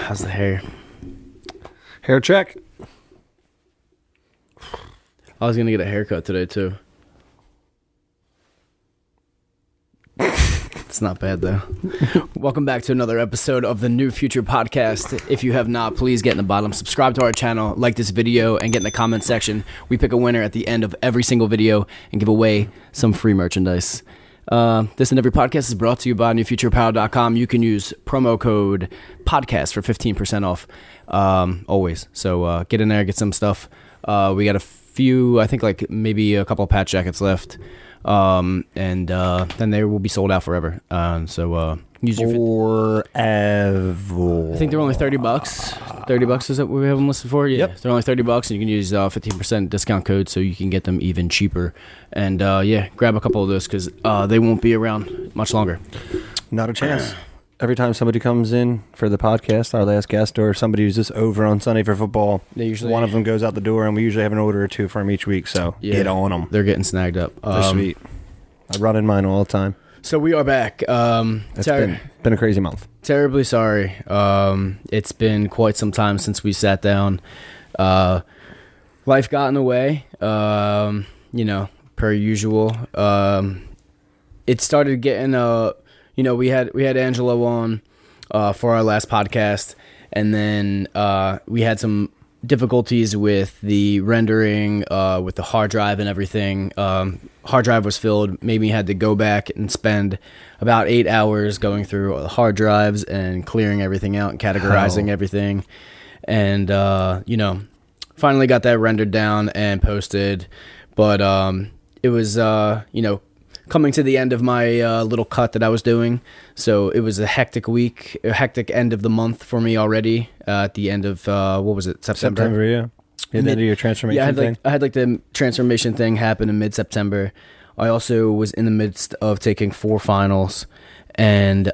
How's the hair? Hair check. I was gonna get a haircut today too. It's not bad though. Welcome back to another episode of the New Future Podcast. If you have not, please get in the bottom, subscribe to our channel, like this video, and get in the comment section. We pick a winner at the end of every single video and give away some free merchandise. This and every podcast is brought to you by newfutureapparel.com. You can use promo code podcast for 15% off always. So get in there, get some stuff. We got a few, I think like maybe a couple of patch jackets left. And then they will be sold out forever. So use your forever. I think they're only $30. $30 is that what we have them listed for? Yeah, yep. They're only $30, and you can use 15% discount code, so you can get them even cheaper. And yeah, grab a couple of those because they won't be around much longer. Not a chance. Every time somebody comes in for the podcast, our last guest, or somebody who's just over on Sunday for football, one of them goes out the door, and we usually have an order or two for them each week. So yeah, get on them. They're getting snagged up. They're sweet. I run in mine all the time. So we are back. It's been a crazy month. Terribly sorry. It's been quite some time since we sat down. Life got in the way, per usual. It started getting we had Angelo on for our last podcast, and then we had some difficulties with the rendering, with the hard drive and everything. Hard drive was filled, made me had to go back and spend about 8 hours going through all the hard drives and clearing everything out and categorizing everything. And, finally got that rendered down and posted. But it was, coming to the end of my little cut that I was doing. So it was a hectic week, a hectic end of the month for me already at the end of, September, yeah. The end of your transformation thing? I had the transformation thing happen in mid-September. I also was in the midst of taking 4 finals, and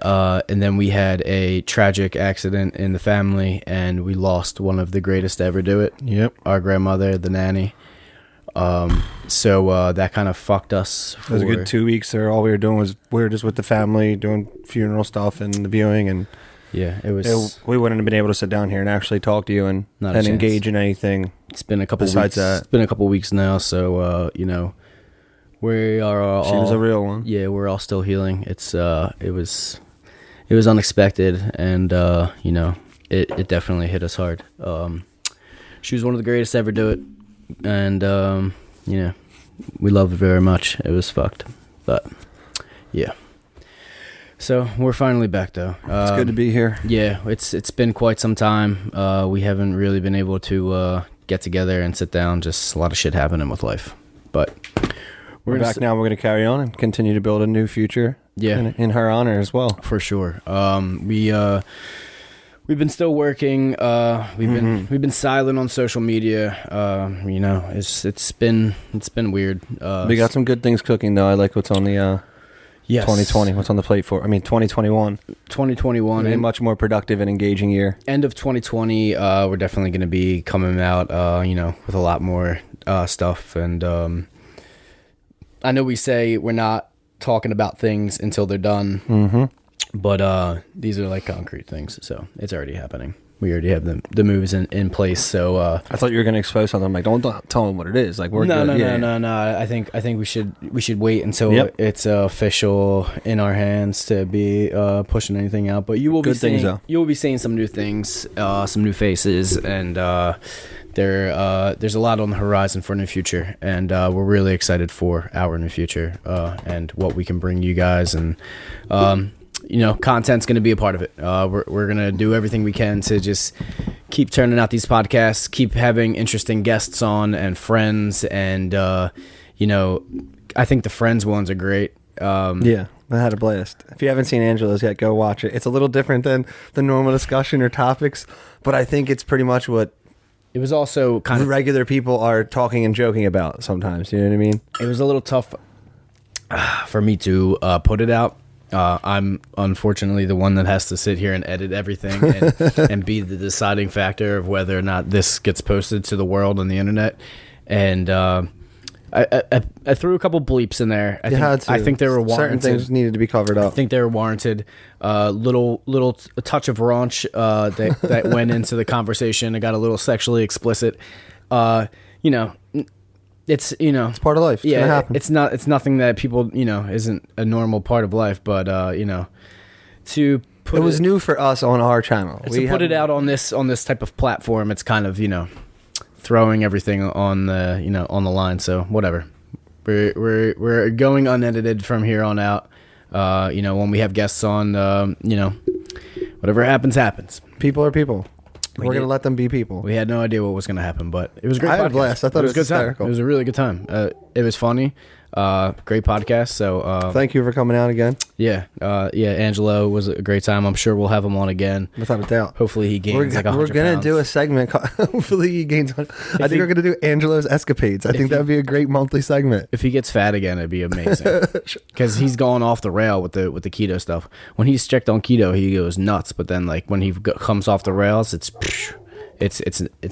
then we had a tragic accident in the family, and we lost one of the greatest to ever do it. Yep. Our grandmother, the nanny. So that kind of fucked us. It was a good 2 weeks there. All we were doing was we were just with the family doing funeral stuff and the viewing, and yeah, we wouldn't have been able to sit down here and actually talk to you and engage in anything. It's been a couple besides weeks. That. It's been a couple weeks now, so we are all. She was a real one. Yeah, we're all still healing. It's it was unexpected, and it definitely hit us hard. She was one of the greatest to ever do it. And we love it very much. It was fucked, but yeah. So we're finally back though. It's good to be here. Yeah, it's been quite some time. We haven't really been able to get together and sit down. Just a lot of shit happening with life, but we're back now. We're going to carry on and continue to build a new future. Yeah, in her honor as well, for sure. We've been still working. We've been silent on social media. It's been weird. We got some good things cooking though. I like what's on the 2020. What's on the plate for? 2021. 2021. A much more productive and engaging year. End of 2020. We're definitely going to be coming out. With a lot more stuff. And I know we say we're not talking about things until they're done. Mm-hmm. But these are like concrete things, so it's already happening. We already have the moves in place. So I thought you were going to expose something. I'm like, don't tell them what it is. Like we're no. I think we should wait until it's official in our hands to be pushing anything out. But you will be seeing some new things, some new faces, and there's a lot on the horizon for new future, and we're really excited for our new future and what we can bring you guys. And content's going to be a part of it. We're going to do everything we can to just keep turning out these podcasts, keep having interesting guests on and friends. And, I think the friends ones are great. Yeah, I had a blast. If you haven't seen Angelo's yet, go watch it. It's a little different than the normal discussion or topics, but I think it's pretty much what it was also kind of regular people are talking and joking about sometimes. You know what I mean? It was a little tough for me to put it out. I'm unfortunately the one that has to sit here and edit everything and be the deciding factor of whether or not this gets posted to the world on the internet. And I threw a couple bleeps in there. I think they were warranted. Certain things needed to be covered up. I think they were warranted. Little touch of raunch that went into the conversation. It got a little sexually explicit. It's it's part of life. It's gonna happen. It's nothing that people isn't a normal part of life. But to put it was new for us on our channel. To put it out on this type of platform, it's kind of throwing everything on the on the line. So whatever, we're going unedited from here on out. When we have guests on, whatever happens. People are people. We're going to let them be people. We had no idea what was going to happen, but it was a great. I had a blast. I thought it was hysterical. It was a really good time. It was funny. Great podcast. So thank you for coming out again. Yeah. Angelo was a great time. I'm sure we'll have him on again. Without a doubt. Hopefully he gains we're 100 going to pounds. do a segment. Hopefully he gains. I think we're going to do Angelo's escapades. I think that would be a great monthly segment. If he gets fat again, it'd be amazing. Because he's gone off the rail with the keto stuff. When he's strict on keto, he goes nuts. But then when he comes off the rails, it's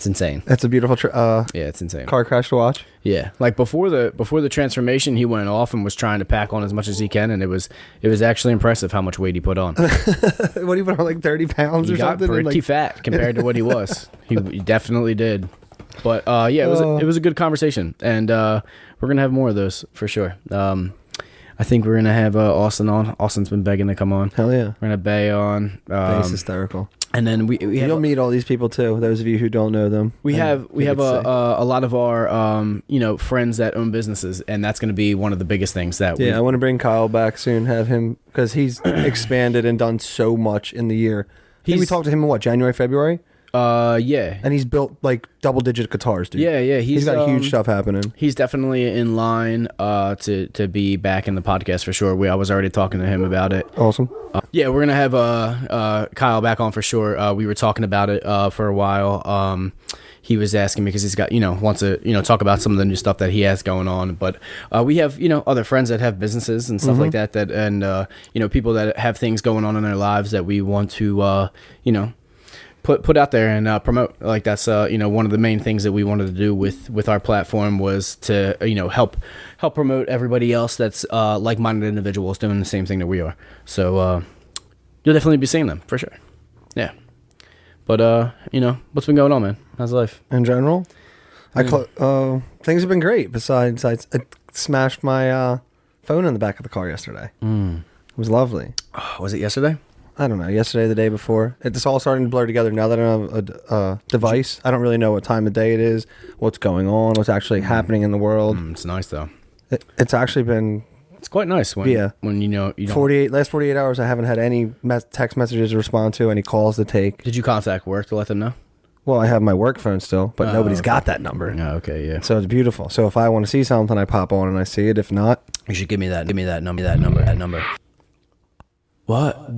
insane. That's a beautiful it's insane. Car crash to watch. Yeah, before the transformation, he went off and was trying to pack on as much as he can, and it was actually impressive how much weight he put on. What, he put on 30 pounds or something? He got pretty fat compared to what he was. He definitely did. But it was a good conversation, and we're gonna have more of those for sure. I think we're gonna have Austin on. Austin's been begging to come on. Hell yeah. We're gonna Bay on. Bay's hysterical. And then you'll meet all these people too. Those of you who don't know them, we have a lot of our friends that own businesses, and that's going to be one of the biggest things that. I want to bring Kyle back soon. Have him because he's expanded and done so much in the year. We talked to him in January, February. Yeah, and he's built double-digit guitars, dude. Yeah. He's got huge stuff happening. He's definitely in line to be back in the podcast for sure. I was already talking to him about it. Awesome. We're gonna have Kyle back on for sure. We were talking about it for a while. He was asking me because he's got wants to talk about some of the new stuff that he has going on. But we have other friends that have businesses and stuff like that and people that have things going on in their lives that we want to put out there and promote. That's one of the main things that we wanted to do with our platform was to help promote everybody else that's like-minded individuals doing the same thing that we are. So you'll definitely be seeing them for sure. Yeah. But what's been going on, man? How's life in general? Things have been great. Besides, I smashed my phone in the back of the car yesterday. It was lovely. Was it yesterday? I don't know, yesterday, the day before. It's all starting to blur together now that I don't have a device. I don't really know what time of day it is, what's going on, what's actually happening in the world. It's nice, though. It's actually been... It's quite nice when you don't... Last 48 hours, I haven't had any text messages to respond to, any calls to take. Did you contact work to let them know? Well, I have my work phone still, but nobody's got that number. Oh, okay, yeah. So it's beautiful. So if I want to see something, I pop on and I see it. If not... You should give me that number. What?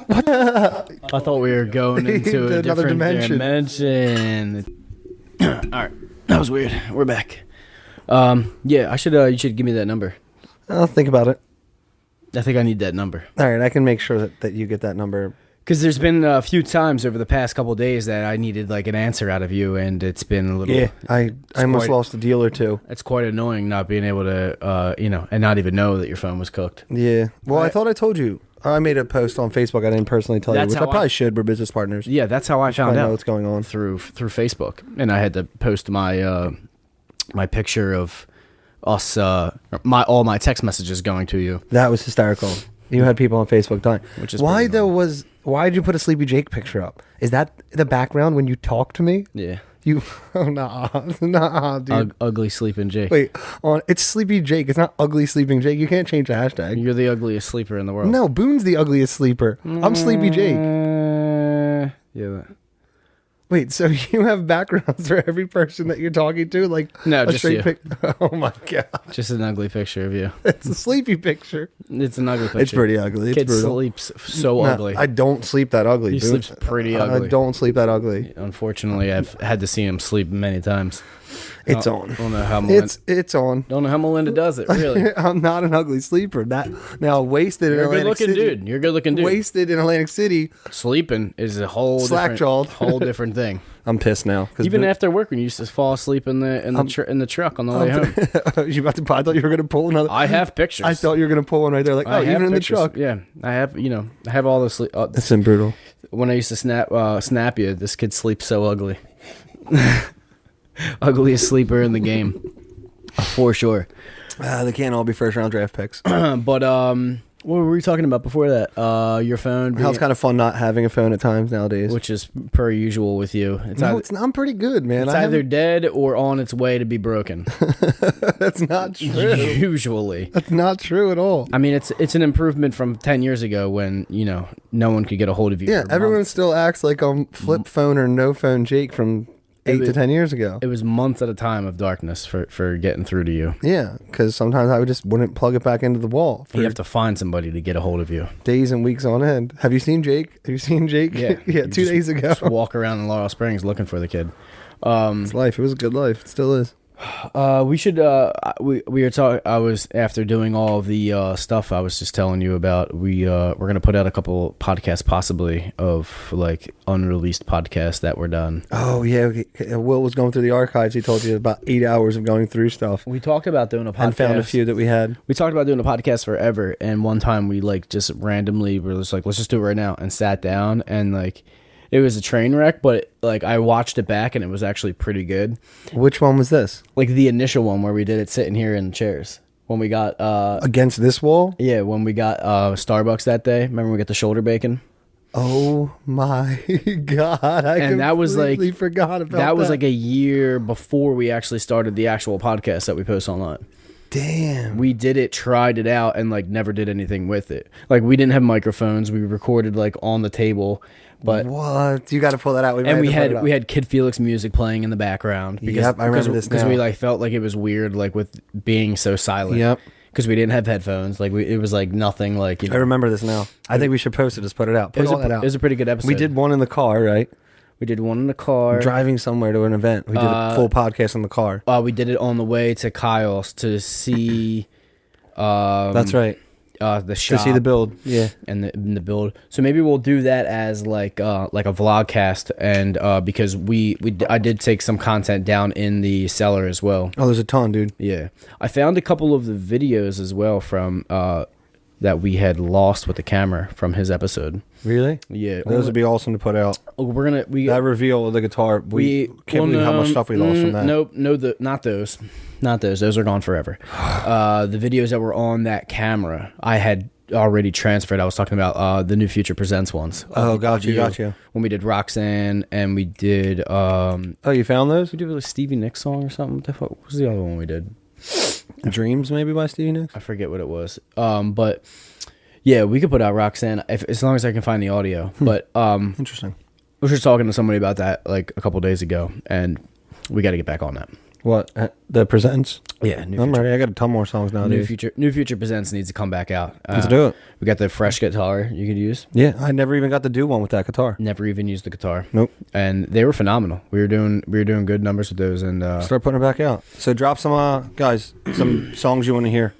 I thought we were going into a another different dimension. All right, that was weird. We're back. You should give me that number. I'll think about it. I think I need that number. All right, I can make sure that you get that number. Because there's been a few times over the past couple of days that I needed an answer out of you, and it's been a little... Yeah, I almost lost a deal or two. It's quite annoying not being able to, and not even know that your phone was cooked. Yeah. Well, I thought I told you. I made a post on Facebook. I didn't personally tell you, which I probably should. We're business partners. Yeah, that's how I found out. Know what's going on through Facebook, and I had to post my my picture of us, all my text messages going to you. That was hysterical. You had people on Facebook dying. Which is why did you put a Sleepy Jake picture up? Is that the background when you talk to me? Yeah. Nah, dude. Ugly Sleeping Jake. Wait, it's Sleepy Jake. It's not Ugly Sleeping Jake. You can't change the hashtag. You're the ugliest sleeper in the world. No, Boone's the ugliest sleeper. I'm Sleepy Jake. Yeah. Wait, so you have backgrounds for every person that you're talking to? No, just you. Oh my God. Just an ugly picture of you. It's a sleepy picture. It's an ugly picture. It's pretty ugly. It's Kid brutal. sleeps so ugly. I don't sleep that ugly. He sleeps pretty ugly. I don't sleep that ugly. Unfortunately, I've had to see him sleep many times. It's on. I don't know how Melinda, It's on. don't know how Melinda does it, really. I'm not an ugly sleeper. Now wasted in You're a Atlantic good-looking City. dude. You're a good-looking dude. Wasted in Atlantic City. Sleeping is a whole Slack-jawed. whole different thing. I'm pissed now. Even after work, when you used to fall asleep in the truck on the way home. You about to? I thought you were going to pull another. I have pictures. I thought you were going to pull one right there. Like, I have even in the pictures. truck. Yeah, I have. I have all the sleep. That's brutal. When I used to snap you, this kid sleeps so ugly. Ugliest sleeper in the game, for sure. They can't all be first round draft picks. But what were we talking about before that? Your phone. How it's kind of fun not having a phone at times nowadays. Which is per usual with you. It's I'm pretty good, man. It's either dead or on its way to be broken. That's not true. Usually. That's not true at all. I mean, it's an improvement from 10 years ago when, no one could get a hold of you. Yeah, everyone still acts like I'm flip phone or no phone Jake from 8 to 10 years ago. It was months at a time of darkness for getting through to you. Yeah, because sometimes I wouldn't plug it back into the wall. You have to find somebody to get a hold of you. Days and weeks on end. Have you seen Jake? Yeah. Yeah, 2 days ago. Just walk around in Laurel Springs looking for the kid. It's life. It was a good life. It still is. We should. We were talking. I was after doing all of the stuff I was just telling you about. We're gonna put out a couple podcasts, possibly of like unreleased podcasts that were done. Oh yeah, Will was going through the archives. He told you about 8 hours of going through stuff. We talked about doing a podcast and found a few that we had. We talked about doing a podcast forever, and one time we like just randomly were just like, let's just do it right now, and sat down and like. It was a train wreck, but like I watched it back and it was actually pretty good. Which one was this? Like the initial one where we did it sitting here in chairs. When we got against this wall? Yeah, when we got Starbucks that day. Remember we got the shoulder bacon? Oh my god. That was like forgot about that. That was like a year before we actually started the actual podcast that we post online. Damn. We did it, tried it out, and like never did anything with it. Like we didn't have microphones. We recorded like on the table. But what? You got to pull that out. We had Kid Felix music playing in the background. Because, I remember this now. Because we like felt like it was weird, like with being so silent. Yep. Because we didn't have headphones. Like it was like nothing. Like I remember this now. I think we should post it. Just put it out. Put all that out. It was a pretty good episode. We did one in the car, right? We did one in the car. Driving somewhere to an event. We did a full podcast in the car. We did it on the way to Kyle's to see. That's right. The shop to see the build, yeah, and the build. So maybe we'll do that as like a vlogcast, and because I did take some content down in the cellar as well. Oh, there's a ton, dude. Yeah, I found a couple of the videos as well from that we had lost with the camera from his episode. Really? Yeah, those would be awesome to put out. We're gonna that reveal of the guitar. We can't believe how much stuff we lost from that. Nope, not those. Not those. Those are gone forever. The videos that were on that camera, I had already transferred. I was talking about the New Future Presents ones. Oh, gotcha. When we did Roxanne and we did... oh, you found those? We did a Stevie Nicks song or something. What was the other one we did? Dreams, maybe, by Stevie Nicks? I forget what it was. But, yeah, we could put out Roxanne as long as I can find the audio. But interesting. I was just talking to somebody about that like a couple days ago, and we got to get back on that. What? The Presents? Yeah. I'm ready. I got a ton more songs now, New Future Presents needs to come back out. Let's do it. We got the fresh guitar you could use. Yeah, I never even got to do one with that guitar. Never even used the guitar. Nope. And they were phenomenal. We were doing good numbers with those, and start putting it back out. So drop some guys, some songs you want to hear.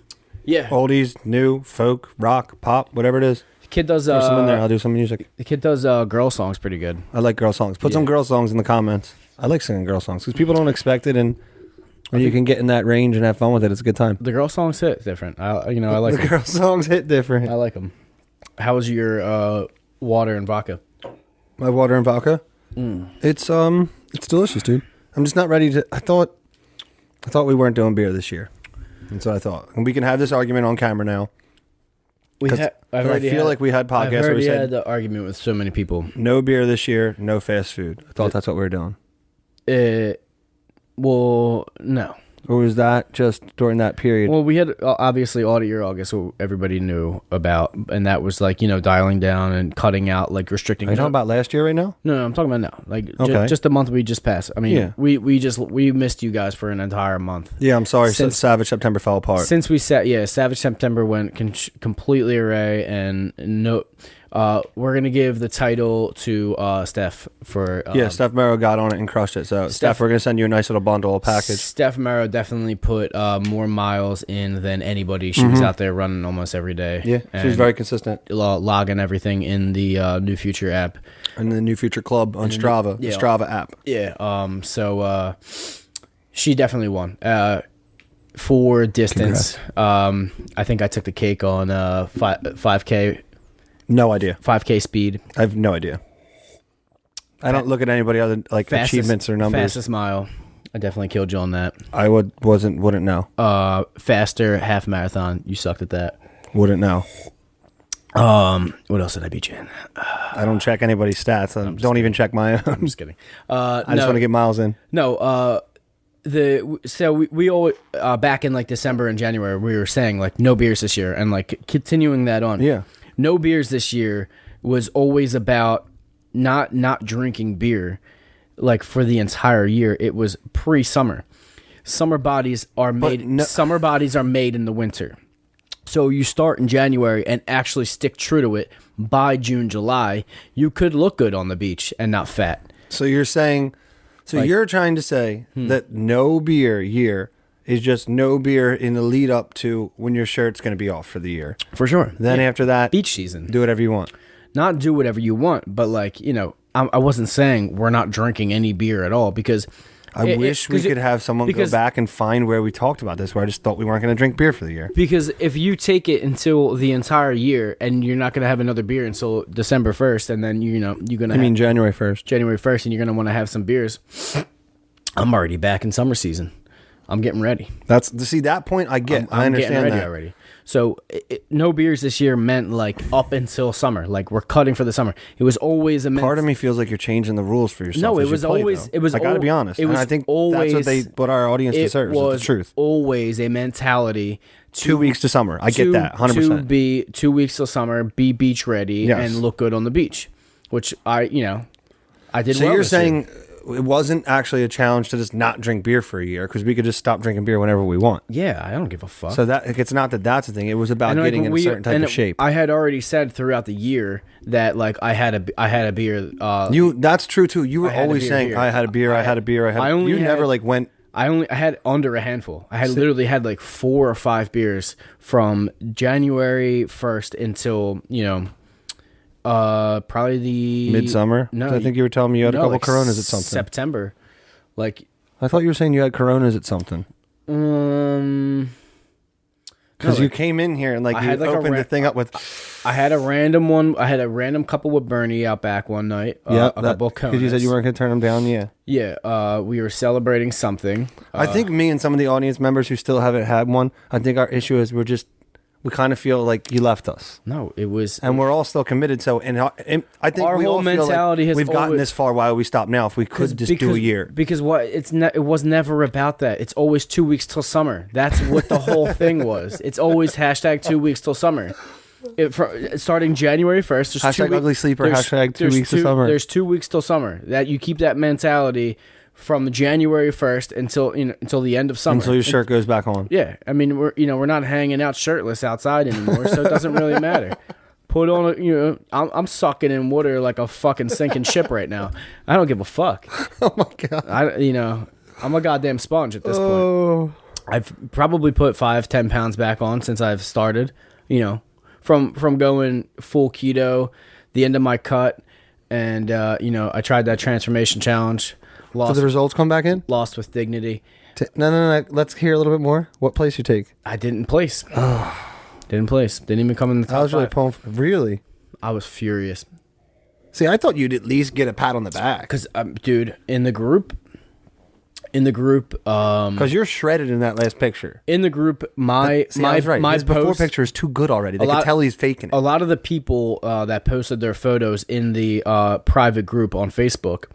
Yeah. Oldies, new, folk, rock, pop, whatever it is. The kid does some in there. I'll do some music. The kid does girl songs pretty good. I like girl songs. Put some girl songs in the comments. I like singing girl songs because people don't expect it, and when you can get in that range and have fun with it, it's a good time. The girl songs hit different. I like the girl songs hit different. I like them. How was your water and vodka? My water and vodka? It's delicious, dude. I'm just not ready to. I thought we weren't doing beer this year. That's what I thought. And we can have this argument on camera now. I feel like we had podcasts where we said had the argument with so many people. No beer this year, no fast food. I thought that's what we were doing. Well, no. Or was that just during that period? Well, we had obviously Audit Year August, what everybody knew about, and that was like, dialing down and cutting out, like restricting. Are you talking about last year right now? No, I'm talking about now. Like okay. just the month we just passed. I mean, yeah. we missed you guys for an entire month. Yeah, I'm sorry. Since Savage September fell apart. Since we Savage September went completely array, and no. We're gonna give the title to Steph for Steph Merrow got on it and crushed it. So Steph, we're gonna send you a nice little bundle, a package. Steph Merrow definitely put more miles in than anybody. She was out there running almost every day. Yeah, she was very consistent. Logging everything in the New Future app. And the New Future Club on Strava, the Strava app. Yeah. So she definitely won. For distance, I think I took the cake on 5K. No idea. 5K speed. I have no idea. I don't look at anybody other like achievements or numbers. Fastest mile. I definitely killed you on that. I wouldn't know. Faster half marathon. You sucked at that. Wouldn't know. What else did I beat you in? I don't check anybody's stats. I don't even check my own. I'm just kidding. I just want to get miles in. No. We all back in like December and January we were saying like no beers this year and like continuing that on. Yeah. No beers this year was always about not drinking beer like for the entire year. It was pre-summer. Summer bodies are made summer bodies are made in the winter. So you start in January and actually stick true to it by June, July, you could look good on the beach and not fat. So you're saying you're trying to say that no beer year is just no beer in the lead up to when your shirt's going to be off for the year. For sure. Then after that, beach season. do whatever you want. Not do whatever you want, but like, I wasn't saying we're not drinking any beer at all because I wish we could have someone go back and find where we talked about this, where I just thought we weren't going to drink beer for the year. Because if you take it until the entire year and you're not going to have another beer until December 1st, and then, you're going to January 1st. January 1st, and you're going to want to have some beers. I'm already back in summer season. I'm getting ready. That point I get. I understand getting ready that already. So no beers this year meant like up until summer. Like we're cutting for the summer. It was always a part of me feels like you're changing the rules for yourself. No, it was always. It was. I got to be honest. And I think that's what our audience deserves. Is the truth. Always a mentality. 2 weeks to summer. I get that. 100%. 2 weeks till summer. Be beach ready and look good on the beach. Which I did. So well you're this saying. year. It wasn't actually a challenge to just not drink beer for a year because we could just stop drinking beer whenever we want. Yeah, I don't give a fuck. So it's not that's the thing. It was about getting in a certain type of shape. I had already said throughout the year that like I had a beer. That's true too. You were always saying I had a beer. I had a beer. You never like went. I had under a handful. I had literally had like 4 or 5 beers from January 1st until probably the midsummer. No, I think you were telling me you had a couple Coronas at something. September, like I thought you were saying you had Coronas at something. Because you came in here and opened the thing up with. I had a random one. I had a random couple with Bernie out back one night. Yeah, a couple of Coronas. Because you said you weren't going to turn them down. Yeah. Yeah. We were celebrating something. I think me and some of the audience members who still haven't had one. I think our issue is we kind of feel like you left us. No, it was... And we're all still committed. So, and I think our we whole all feel mentality like we've gotten this far. Why would we stop now if we could just do a year? Because it was never about that. It's always 2 weeks till summer. That's what the whole thing was. It's always hashtag 2 weeks till summer. Starting January 1st. Hashtag ugly sleeper, hashtag 2 weeks till summer. There's 2 weeks till summer. That you keep that mentality from January 1st until the end of summer. Until your shirt goes back on. Yeah. I mean, we're not hanging out shirtless outside anymore, so it doesn't really matter. Put on I'm sucking in water like a fucking sinking ship right now. I don't give a fuck. Oh my God. I'm a goddamn sponge at this point. I've probably put 5-10 pounds back on since I've started, from going full keto, the end of my cut, and I tried that transformation challenge. Did the results come back in? Lost with dignity. No. Let's hear a little bit more. What place you take? I didn't place. Didn't place. Didn't even come in the top 5. I was really pulling. Really? I was furious. See, I thought you'd at least get a pat on the back. Because, dude, in the group, because you're shredded in that last picture. In the group, my before picture is too good already. They can tell he's faking it. A lot of the people that posted their photos in the private group on Facebook,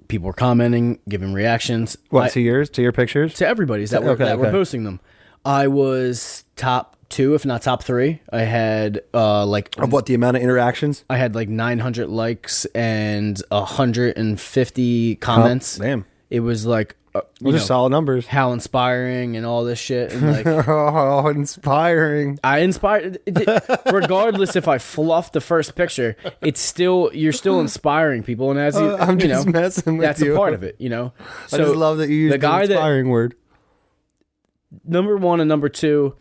people were commenting, giving reactions. To yours? To your pictures? To everybody's that were posting them. I was top 2, if not top 3. I had of what, the amount of interactions? I had like 900 likes and 150 comments. Oh, damn. it was like Those are solid numbers. how inspiring and all this shit, and like Oh, inspiring. I inspired. Regardless if I fluff the first picture, you're still inspiring people, and as I'm just messing with that's you. a part of it, So I just love that you use the inspiring word. Number 1 and number 2,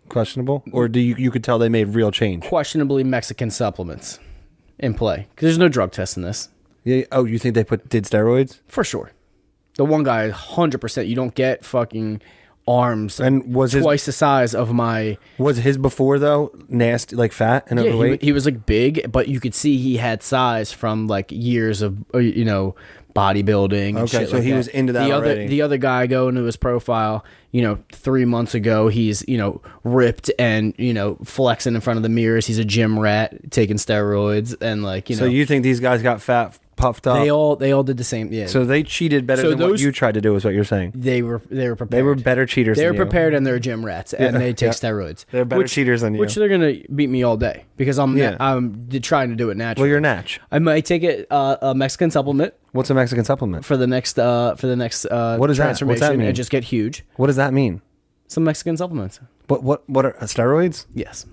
Questionable, or do you could tell they made real change? questionably Mexican supplements in play because there's no drug test in this. Yeah. Oh, you think they did steroids? For sure. The one guy, 100%. You don't get fucking arms And was twice the size of my... Was his before, though, nasty, like fat and overweight? He was like big, but you could see he had size from like years of, bodybuilding and Okay, shit so like he that. was into that already. The other guy, go into his profile, 3 months ago, he's, ripped and, flexing in front of the mirrors. He's a gym rat, taking steroids and like, So you think these guys got fat, puffed up? They all did the same, yeah. So they cheated better than what you tried to do, is what you're saying. They were prepared. They were better cheaters They than were you. prepared, and they're gym rats, and they take steroids. They're better cheaters than you. Which they're gonna beat me all day because I'm trying to do it naturally. Well, you're natch. I might take a Mexican supplement What's a Mexican supplement? for the next What is that? What's transformation that mean? and just get huge. What does that mean? Some Mexican supplements. What are steroids? Yes.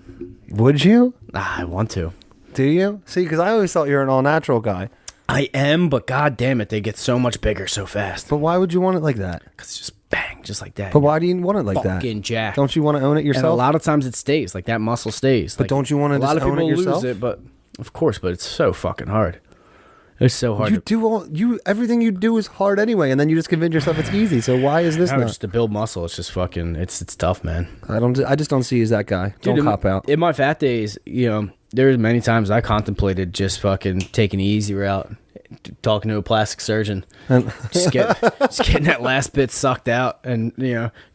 Would you? I want to. Do you? See, because I always thought you were an all-natural guy. I am, but god damn it, they get so much bigger so fast. But why would you want it like that? Because it's just bang, just like that. But why do you want it like that? Fucking jack. Don't you want to own it yourself? And a lot of times it stays. Like that muscle stays. But don't you want to just own it yourself? Lose it, but of course, but it's so fucking hard. It's so hard. Everything you do is hard anyway, and then you just convince yourself it's easy. So why is this not? Just to build muscle, it's just fucking. It's tough, man. I just don't see you as that guy. Dude, don't cop out. In my fat days, there's many times I contemplated just fucking taking the easy route, talking to a plastic surgeon, just getting that last bit sucked out, and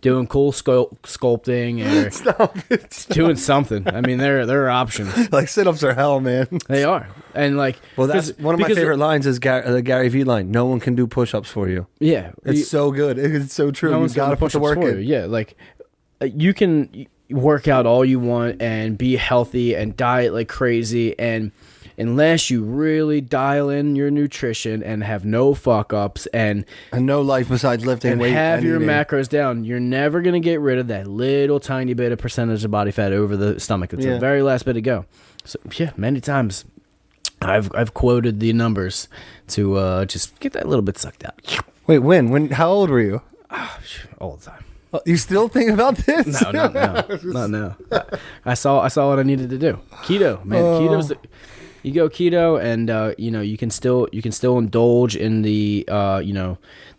doing cool sculpting or Stop it. doing something. I mean, there are options. Like sit-ups are hell, man. They are, and like, Well, that's one of my favorite lines is the Gary Vee line. No one can do push-ups for you. Yeah, It's so good. It's so true. You got to put the work in. Yeah, like you can work out all you want and be healthy and diet like crazy, and unless you really dial in your nutrition and have no fuck ups and no life besides lifting weight have and your eating. macros down, you're never gonna get rid of that little tiny bit of percentage of body fat over the stomach. It's the very last bit to go. So yeah, many times I've quoted the numbers to just get that little bit sucked out. Wait, when? How old were you? All the time. You still think about this? No, not now. I saw what I needed to do. Keto, man. Keto's you go keto, and you can still indulge in the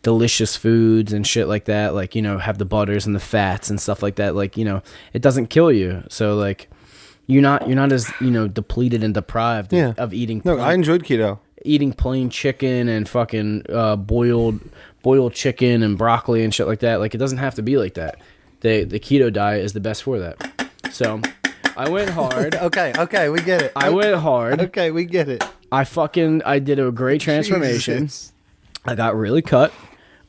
delicious foods and shit like that. Like have the butters and the fats and stuff like that. Like it doesn't kill you. So like you're not as depleted and deprived of eating. No, I enjoyed keto. Eating plain chicken and fucking boiled chicken and broccoli and shit like that. Like it doesn't have to be like that. The keto diet is the best for that. So I went hard. Okay, we get it. I went hard. Okay, we get it. I did a great transformation. Jesus. I got really cut.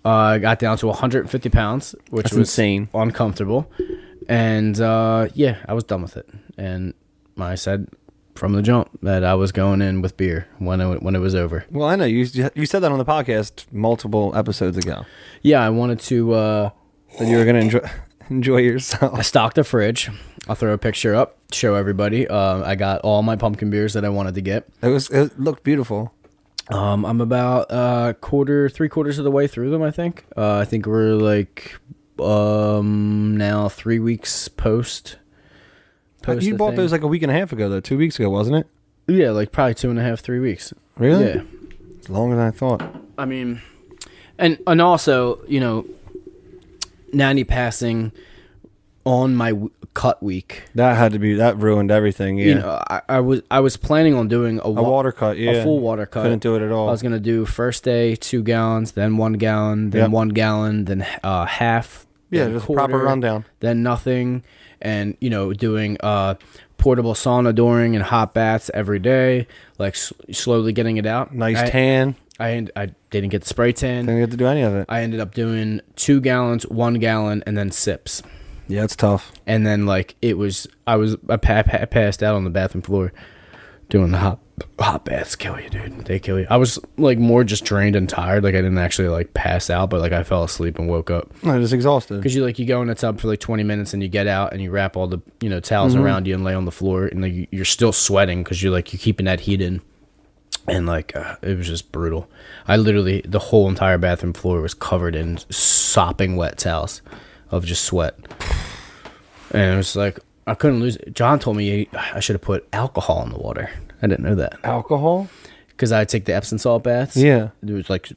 I got down to 150 pounds, which That's was insane. Uncomfortable. And I was done with it. And I said from the jump that I was going in with beer when it was over. Well, I know you said that on the podcast multiple episodes ago. Yeah, I wanted to. That you were gonna enjoy yourself. I stocked a fridge. I'll throw a picture up, show everybody. I got all my pumpkin beers that I wanted to get. It looked beautiful. I'm about 3/4 of the way through them. I think. I think we're like now 3 weeks post. You bought those like a week and a half ago, though. 2 weeks ago, wasn't it? Yeah, like probably 2.5, 3 weeks. Really? Yeah. As long as I thought. I mean, and also, Nanny passing on my cut week. That ruined everything. Yeah. I was planning on doing a water cut. Yeah. A full water cut. Couldn't do it at all. I was gonna do first day 2 gallons, then 1 gallon, then 1 gallon, then half. Yeah, then just quarter, proper rundown. Then nothing, and doing portable sauna during and hot baths every day, like slowly getting it out. Nice tan. I didn't get the spray tan. Didn't get to do any of it. I ended up doing 2 gallons, 1 gallon, and then sips. Yeah, it's tough. And then I passed out on the bathroom floor doing the Hot baths kill you, dude. They kill you. I was like more just drained and tired. Like I didn't actually like pass out, but like I fell asleep and woke up. I was exhausted. Because you go in the tub for like 20 minutes and you get out and you wrap all the towels around you and lay on the floor and like you're still sweating because you're keeping that heat in. And like it was just brutal. I literally the whole entire bathroom floor was covered in sopping wet towels of just sweat. And it was like I couldn't lose it. John told me I should have put alcohol in the water. I didn't know that. Alcohol? Because I take the Epsom salt baths. Yeah. It was like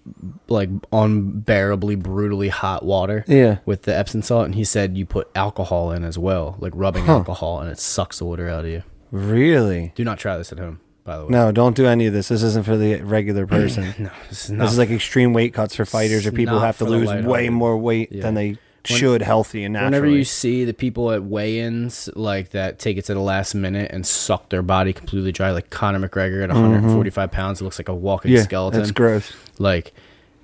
unbearably, brutally hot water. Yeah. With the Epsom salt. And he said you put alcohol in as well. Like rubbing alcohol and it sucks the water out of you. Really? Do not try this at home, by the way. No, don't do any of this. This isn't for the regular person. No, this is not. This is like extreme weight cuts for fighters or people who have to lose way more weight than they should healthy and naturally. Whenever you see the people at weigh-ins like that take it to the last minute and suck their body completely dry, like Conor McGregor at 145 pounds, it looks like a walking skeleton. That's gross. Like,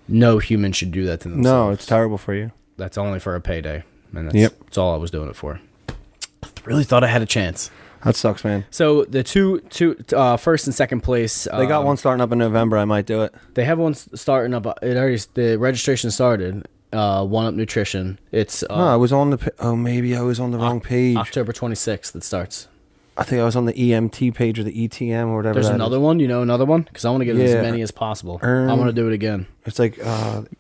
no human should do that to themselves. No, it's terrible for you. That's only for a payday, and that's all I was doing it for. I really thought I had a chance. That sucks, man. So the two first and second place, they got one starting up in November. I might do it. They have one starting up. The registration started. One Up Nutrition. It's I was on the maybe I was on the wrong page. October 26th it starts. I think I was on the EMT page or the ETM or whatever. There's another one, another one? Because I want to get as many as possible. I want to do it again. It's like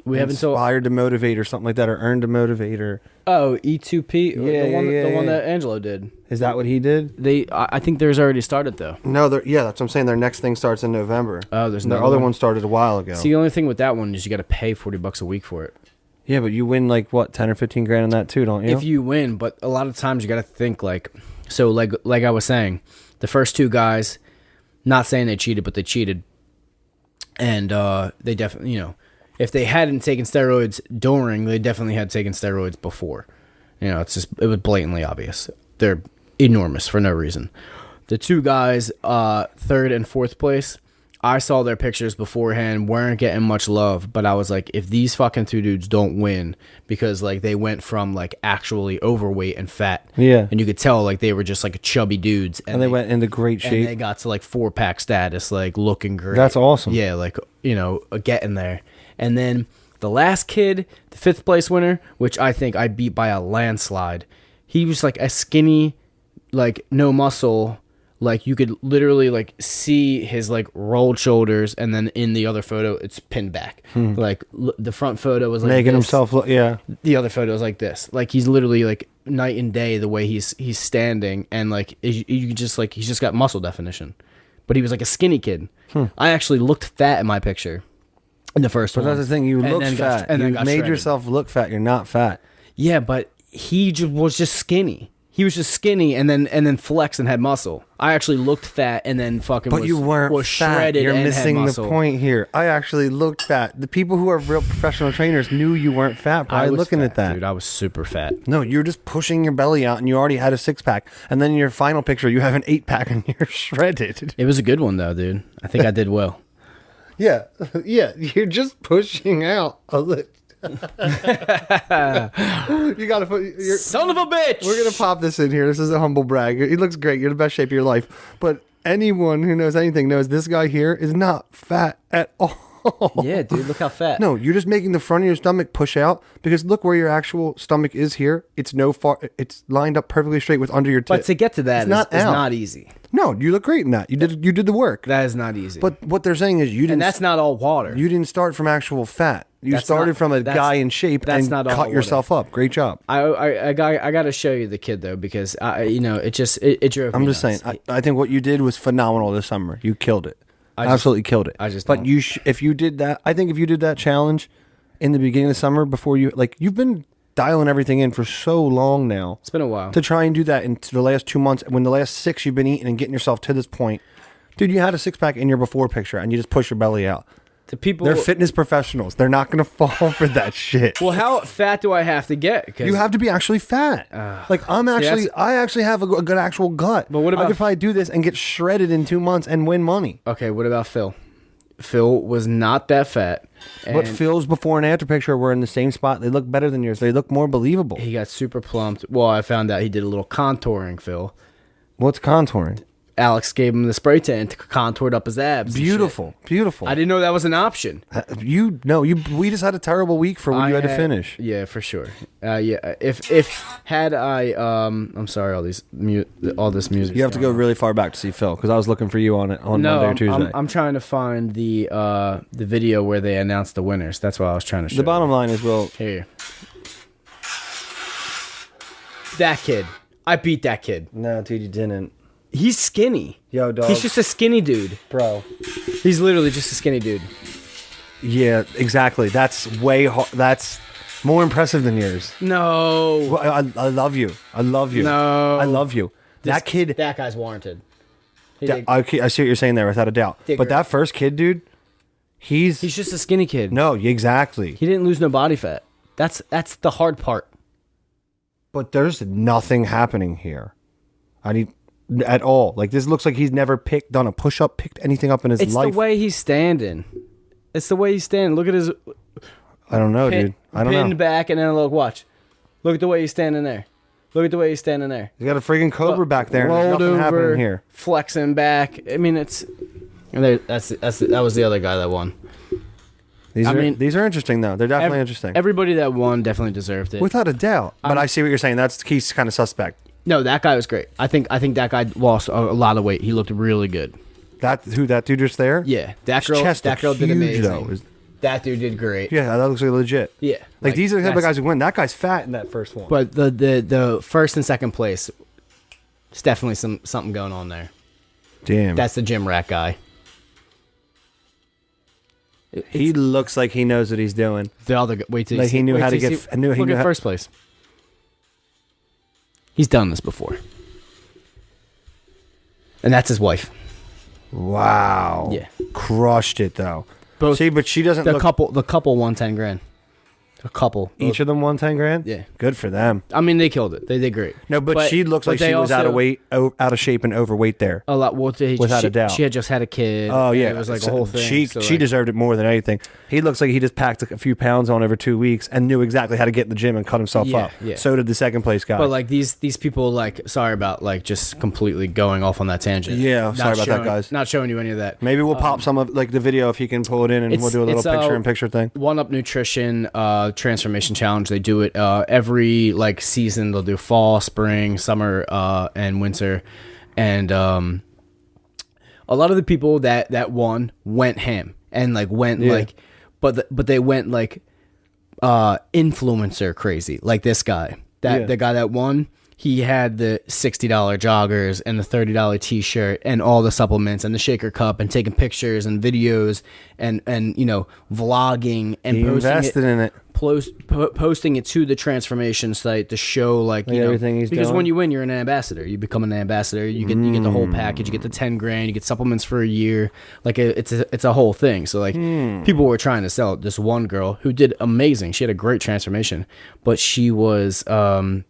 we have Inspired to Motivate or something like that, or Earn to Motivate or E2P. The one that Angelo did. Is that what he did? I think theirs already started though. No, that's what I'm saying. Their next thing starts in November. Oh, there's their other one started a while ago. See, the only thing with that one is you got to pay $40 a week for it. Yeah, but you win like what, 10 or 15 grand on that too, don't you? If you win, but a lot of times you got to think like I was saying, the first two guys, not saying they cheated, but they cheated, and they definitely, if they hadn't taken steroids during, they definitely had taken steroids before. It was blatantly obvious. They're enormous for no reason. The two guys, third and fourth place, I saw their pictures beforehand, weren't getting much love, but I was like, if these fucking two dudes don't win, because like they went from like actually overweight and fat, and you could tell like they were just like chubby dudes, and they went into great shape, and they got to like 4-pack status, like looking great. That's awesome. Yeah, like getting there, and then the last kid, the 5th place winner, which I think I beat by a landslide. He was like a skinny, like no muscle. Like you could literally like see his like rolled shoulders, and then in the other photo it's pinned back. Like the front photo was like making this. himself look. Yeah. The other photo is like this. Like he's literally like night and day the way he's standing, and like you just like he's just got muscle definition, but he was like a skinny kid. I actually looked fat in my picture in the first one. But that's the thing. You looked fat. You made shredded. yourself look fat. You're not fat. Yeah, but he was just skinny. He was just skinny and then flexed and had muscle. I actually looked fat and then fucking But you weren't was fat. shredded. You're and missing had the muscle. point here. I actually looked fat. The people who are real professional trainers knew you weren't fat by looking fat, at that. Dude, I was super fat. No, you're just pushing your belly out and you already had a 6-pack. And then in your final picture, you have an 8-pack and you're shredded. It was a good one though, dude. I think I did well. Yeah. You're just pushing out a little. You gotta put Son of a bitch. We're gonna pop this in here. This is a humble brag. He looks great. You're the best shape of your life. But anyone who knows anything knows this guy here is not fat at all. Yeah, dude, look how fat. No, you're just making the front of your stomach push out because look where your actual stomach is here. It's it's lined up perfectly straight with under your tit. But to get to that is not easy. No, you look great in that. You did the work. That is not easy. But what they're saying is you didn't. And that's not all water. You didn't start from actual fat. You started from a guy in shape and cut yourself up. Great job. I got to show you the kid though, because it drove me I'm just nuts. saying. I think what you did was phenomenal this summer. You killed it. Absolutely killed it. But if you did that, I think if you did that challenge in the beginning of the summer before you've been dialing everything in for so long now. It's been a while to try and do that in the last 2 months. When the last 6 you've been eating and getting yourself to this point, dude, you had a 6-pack in your before picture and you just push your belly out. They're fitness professionals. They're not going to fall for that shit. Well, how fat do I have to get? You have to be actually fat. I actually have a good actual gut. But what about? I could probably do this and get shredded in 2 months and win money. Okay, what about Phil? Phil was not that fat. But Phil's before and after picture were in the same spot. They look better than yours. They look more believable. He got super plumped. Well, I found out he did a little contouring, Phil. What's contouring? Alex gave him the spray tan to contoured up his abs. Beautiful. I didn't know that was an option. We just had a terrible week for when you had to finish. Yeah, for sure. Yeah, if had I, I'm sorry, all this music. You have to go really far back to see Phil because I was looking for you on Monday or Tuesday. I'm trying to find the video where they announced the winners. That's what I was trying to show. The bottom line is, here. That kid. I beat that kid. No, dude, you didn't. He's skinny. Yo, dog. He's just a skinny dude. Bro. He's literally just a skinny dude. Yeah, exactly. That's that's more impressive than yours. No. Well, I love you. I love you. No. I love you. That kid. That guy's warranted. I see what you're saying there, without a doubt. But that first kid, dude, he's just a skinny kid. No, exactly. He didn't lose no body fat. That's the hard part. But there's nothing happening here. At all. Like, this looks like he's never done a push-up, picked anything up in his life. It's the way he's standing. Look at his... I don't know, dude. I don't know. Pinned back, and then watch. Look at the way he's standing there. He's got a freaking cobra back there. And there's rolled nothing over, happening here. flexing back. I mean, that was the other guy that won. These are interesting, though. They're definitely interesting. Everybody that won definitely deserved it. Without a doubt. But I see what you're saying. He's kind of suspect. No, that guy was great. I think that guy lost a lot of weight. He looked really good. That dude just there? Yeah, that girl did amazing. Though. That dude did great. Yeah, that looks like legit. Yeah, like these are the type of guys who win. That guy's fat in that first one. But the first and second place, it's definitely something going on there. Damn, that's the gym rat guy. He looks like he knows what he's doing. The other wait till like he knew how to get. Look at first place. He's done this before, and that's his wife. Wow. Yeah, crushed it though. Both, see, but she doesn't. The couple won $10,000. A couple. Each of them won $10,000. Yeah, good for them. I mean, they killed it. They did great. No, but she looks like she was out of shape, and overweight there. A lot. Well, without a doubt. She had just had a kid. Oh yeah, it was like a whole thing. She deserved it more than anything. He looks like he just packed a few pounds on over 2 weeks and knew exactly how to get in the gym and cut himself up. Yeah. So did the second place guy. But like these people, like, sorry about like just completely going off on that tangent. Yeah, sorry about that, guys. Not showing you any of that. Maybe we'll pop some of like the video if he can pull it in, and we'll do a little picture-in-picture thing. One Up Nutrition transformation challenge. They do it every like season. They'll do fall, spring, summer, and winter, and a lot of the people that won went ham and like went like, but they went like influencer crazy. Like this guy, the guy that won. He had the $60 joggers and the $30 t-shirt and all the supplements and the shaker cup and taking pictures and videos and vlogging and he invested in it. Posting it to the transformation site to show like everything he's because doing. When you win, you're an ambassador. You become an ambassador. You get the whole package. You get the $10,000. You get supplements for a year. Like it's a whole thing. So like people were trying to sell it. This one girl who did amazing. She had a great transformation, but she was like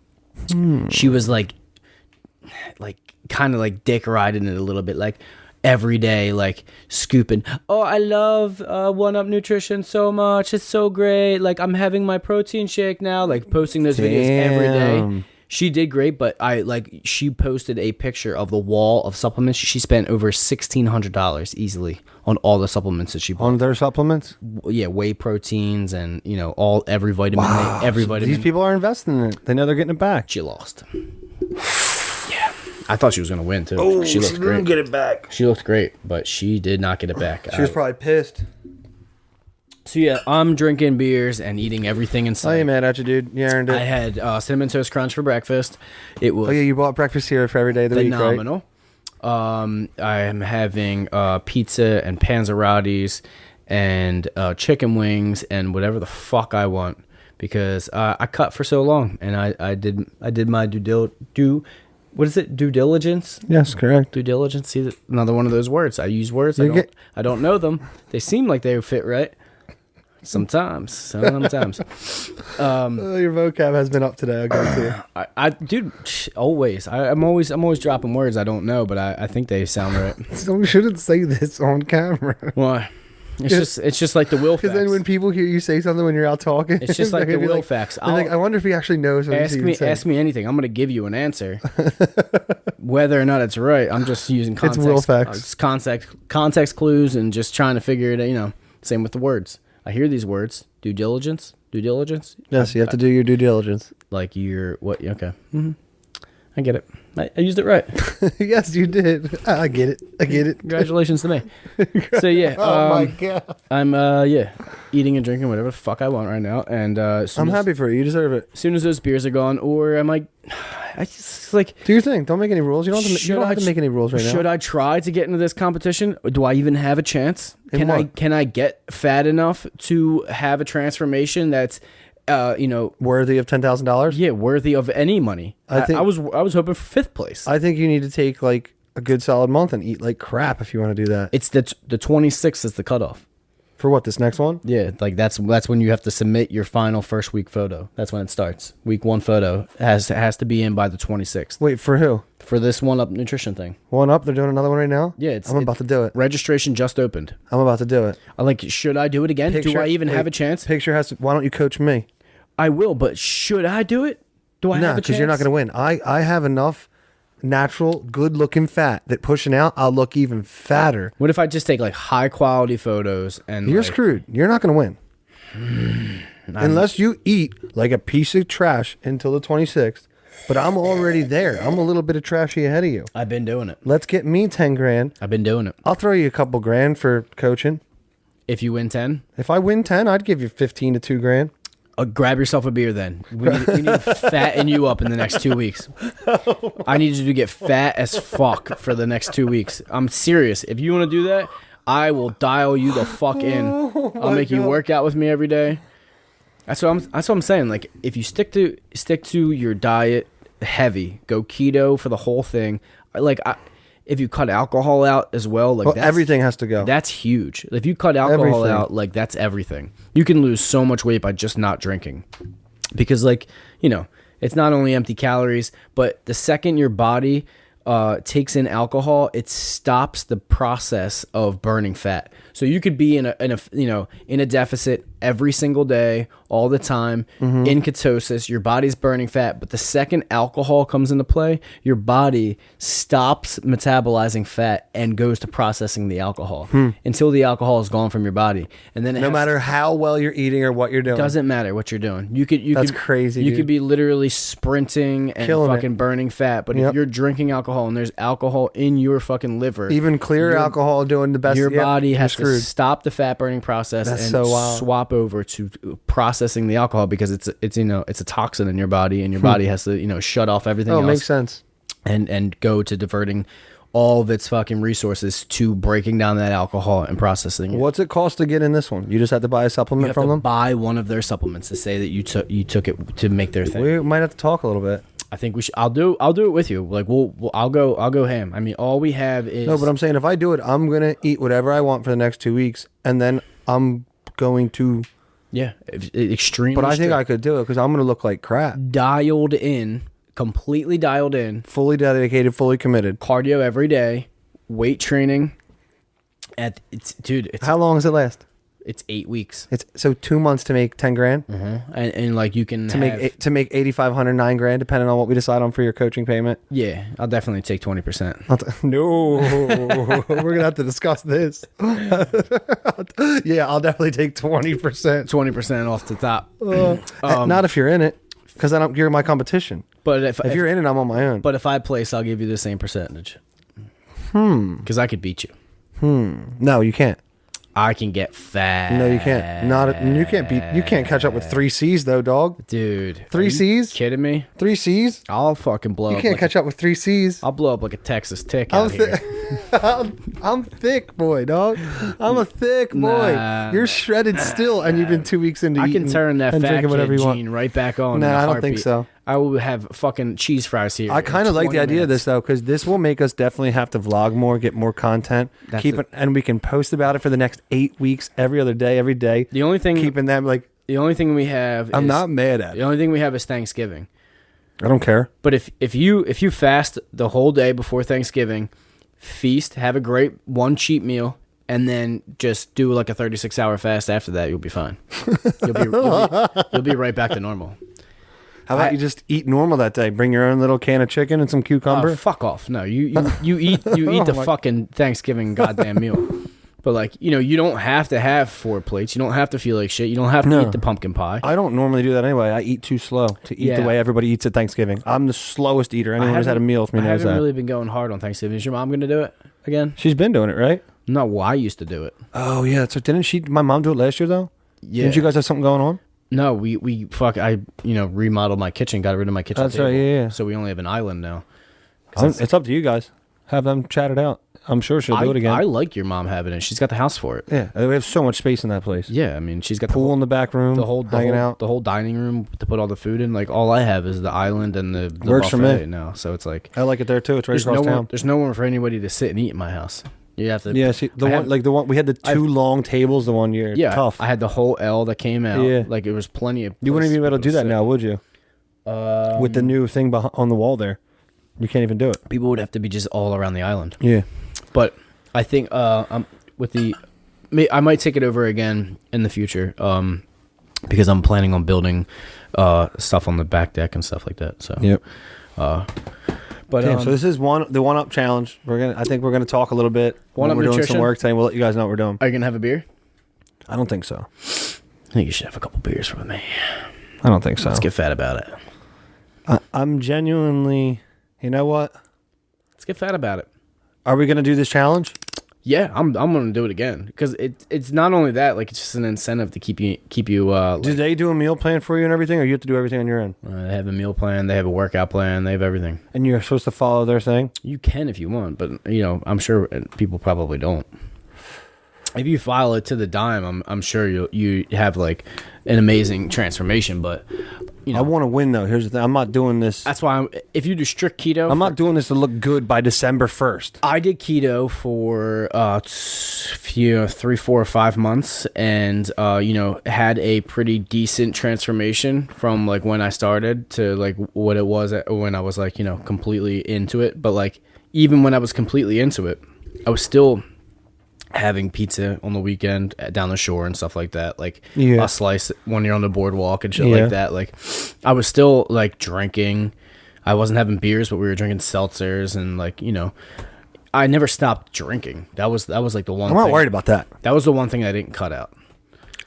kind of like dick riding it a little bit, like every day, like scooping. Oh, I love One Up Nutrition so much. It's so great. Like I'm having my protein shake now. Like posting those videos every day. She did great, but she posted a picture of the wall of supplements. She spent over $1,600 easily on all the supplements that she bought. On their supplements? Yeah, whey proteins and every vitamin. Wow. Every vitamin. These people are investing in it. They know they're getting it back. She lost. Yeah, I thought she was gonna win too. Oh, she looked great. Didn't get it back. She looked great, but she did not get it back. She was probably pissed. So yeah, I'm drinking beers and eating everything in sight. I ain't mad at you, dude. You earned it. I had Cinnamon Toast Crunch for breakfast. It was you bought breakfast here for every day of the week, right? Phenomenal. I am having pizza and panzerottis and chicken wings and whatever the fuck I want because I cut for so long and I did my what is it? Due diligence? Yes, correct. Due diligence. See, another one of those words. I use words. I don't know them. They seem like they fit right. Sometimes. Your vocab has been up today. I'll go to you. Dude, always. I'm always dropping words I don't know, but I think they sound right. So we shouldn't say this on camera. Why? It's just like the will facts. Because then when people hear you say something when you're out talking, it's just like the will facts. I wonder if he actually knows what ask me anything. I'm going to give you an answer. Whether or not it's right, I'm just using context. It's will facts. Context clues and just trying to figure it out, same with the words. I hear these words. Due diligence. Yes, you have to do your due diligence. Like what? Okay. Mm-hmm. I get it. I used it right. Yes, you did. I get it. Congratulations to me. So yeah. Oh my god. I'm eating and drinking whatever the fuck I want right now, and I'm happy for you. You deserve it. As soon as those beers are gone, or am I just like do your thing. Don't make any rules. You don't have to make any rules right now. Should I try to get into this competition? Do I even have a chance? Can I get fat enough to have a transformation that's worthy of $10,000? Yeah, worthy of any money. I was hoping for 5th place. I think you need to take like a good solid month and eat like crap if you want to do that. It's the 26th is the cutoff. For what, this next one? Yeah, like that's when you have to submit your final first week photo. That's when it starts. Week 1 photo has to be in by the 26th. Wait, for who? For this One Up nutrition thing. One Up? They're doing another one right now? Yeah, I'm about to do it. Registration just opened. I'm about to do it. Should I do it again? Do I even have a chance? Why don't you coach me? I will, but should I do it? Do I have a chance? No, because you're not going to win. I have enough natural, good-looking fat that pushing out, I'll look even fatter. What if I just take like high-quality photos and you're screwed. You're not going to win. Unless you eat like a piece of trash until the 26th. But I'm already there. I'm a little bit of trashy ahead of you. I've been doing it. Let's get me 10 grand. I've been doing it. I'll throw you a couple grand for coaching. If you win 10? If I win 10, I'd give you 15 to 2 grand. Grab yourself a beer then. We need to fatten you up in the next 2 weeks. I need you to get fat as fuck for the next 2 weeks. I'm serious. If you want to do that, I will dial you the fuck in. I'll make you work out with me every day. That's what I'm saying. Like if you stick to your diet heavy, go keto for the whole thing. If you cut alcohol out as well, everything has to go. That's huge. If you cut alcohol out, that's everything. You can lose so much weight by just not drinking. Because it's not only empty calories, but the second your body takes in alcohol, it stops the process of burning fat. So you could be in a deficit every single day, all the time, in ketosis. Your body's burning fat, but the second alcohol comes into play, your body stops metabolizing fat and goes to processing the alcohol until the alcohol is gone from your body. And then no matter how well you're eating or what you're doing, doesn't matter what you're doing. That's crazy. You could be literally sprinting and fucking burning fat, but if you're drinking alcohol and there's alcohol in your fucking liver, even clear alcohol doing the best, your body has to stop the fat burning process swap over to processing the alcohol because it's a toxin in your body and your body has to shut off everything else. Makes sense. And go to diverting all of its fucking resources to breaking down that alcohol and processing it. What's it cost to get in this one? You just have to buy a supplement from them? Buy one of their supplements to say that you took it to make their thing. We might have to talk a little bit. I think we should. I'll do it with you. Like I'll go ham. I mean, all we have is no. But I'm saying if I do it, I'm gonna eat whatever I want for the next 2 weeks, and then I'm going to extremely. But I think I could do it because I'm gonna look like crap. Dialed in, completely dialed in, fully dedicated, fully committed. Cardio every day, weight training. How long does it last? It's 8 weeks. It's so 2 months to make 10 grand. And like you can make 8,500, 9 grand, depending on what we decide on for your coaching payment. Yeah, I'll definitely take 20%. No, we're gonna have to discuss this. Yeah, I'll definitely take 20%. 20% off the top. Not if you're in it, because you're my competition. But if you're in it, I'm on my own. But if I place, I'll give you the same percentage. Because I could beat you. No, you can't. I can get fat. No, you can't. You can't catch up with 3 C's though, dog. Dude, 3 C's? Kidding me? 3 C's? I'll fucking blow. You can't catch up with 3 C's. I'll blow up like a Texas tick out here. I'm thick boy, dog. I'm a thick boy. You're shredded still, and you've been 2 weeks into eating. I can turn that fat kid gene right back on. No, I don't think so. I will have fucking cheese fries here. I kind of like the idea of this though, because this will make us definitely have to vlog more, get more content, and we can post about it for the next 8 weeks, every other day, every day. The only thing keeping them like the only thing we have. I'm not mad at it. The only thing we have is Thanksgiving. I don't care. But if you fast the whole day before Thanksgiving, feast, have a great one cheat meal, and then just do like a 36-hour fast after that. You'll be fine. You'll be right back to normal. How about you just eat normal that day? Bring your own little can of chicken and some cucumber. Fuck off! No, you eat the fucking Thanksgiving goddamn meal. But like, you don't have to have 4 plates. You don't have to feel like shit. You don't have to eat the pumpkin pie. I don't normally do that anyway. I eat too slow to eat the way everybody eats at Thanksgiving. I'm the slowest eater. Anyone who's had a meal with me knows that. I haven't really been going hard on Thanksgiving. Is your mom going to do it again? She's been doing it, right? No, well, I used to do it. Oh yeah, so didn't my mom do it last year though? Yeah. Didn't you guys have something going on? No, I remodeled my kitchen, got rid of my kitchen table. Right, yeah. So we only have an island now. It's up to you guys. Have them chat it out. I'm sure she'll do it again. I like your mom having it. She's got the house for it. Yeah, we have so much space in that place. Yeah, I mean, she's got pool in the back room, the whole dining room to put all the food in. Like, all I have is the island and the works buffet for me now. So it's like, I like it there too. It's right across town. There's no one for anybody to sit and eat in my house. You have to. Yeah, see, the one we had the two long tables the one year. Yeah, tough. I had the whole L that came out. Yeah, like it was plenty of. You wouldn't even be able to do that now, would you? With the new thing on the wall there, you can't even do it. People would have to be just all around the island. Yeah, but I think I might take it over again in the future. Because I'm planning on building stuff on the back deck and stuff like that. So yep. But so this is the 1-Up challenge. I think we're gonna talk a little bit. We're doing some work today. We'll let you guys know what we're doing. Are you gonna have a beer? I don't think so. I think you should have a couple beers with me. I don't think so. Let's get fat about it. I'm genuinely. You know what? Let's get fat about it. Are we gonna do this challenge? Yeah, I'm gonna do it again because it's not only that, like, it's just an incentive to keep you. Do they do a meal plan for you and everything, or you have to do everything on your own? They have a meal plan, they have a workout plan, they have everything. And you're supposed to follow their thing? You can if you want, but I'm sure people probably don't. If you follow it to the dime, I'm sure you have like an amazing transformation, but. I want to win though. Here's the thing: I'm not doing this. That's why if you do strict keto, I'm not doing this to look good by December 1st. I did keto for 3, 4, or 5 months, and had a pretty decent transformation from like when I started to like what it was when I was like completely into it. But like even when I was completely into it, I was still having pizza on the weekend down the shore and stuff like that, like a slice when you're on the boardwalk and shit like that. Like I was still like drinking. I wasn't having beers, but we were drinking seltzers and like I never stopped drinking. That was like the one. I'm not worried about that. That was the one thing I didn't cut out.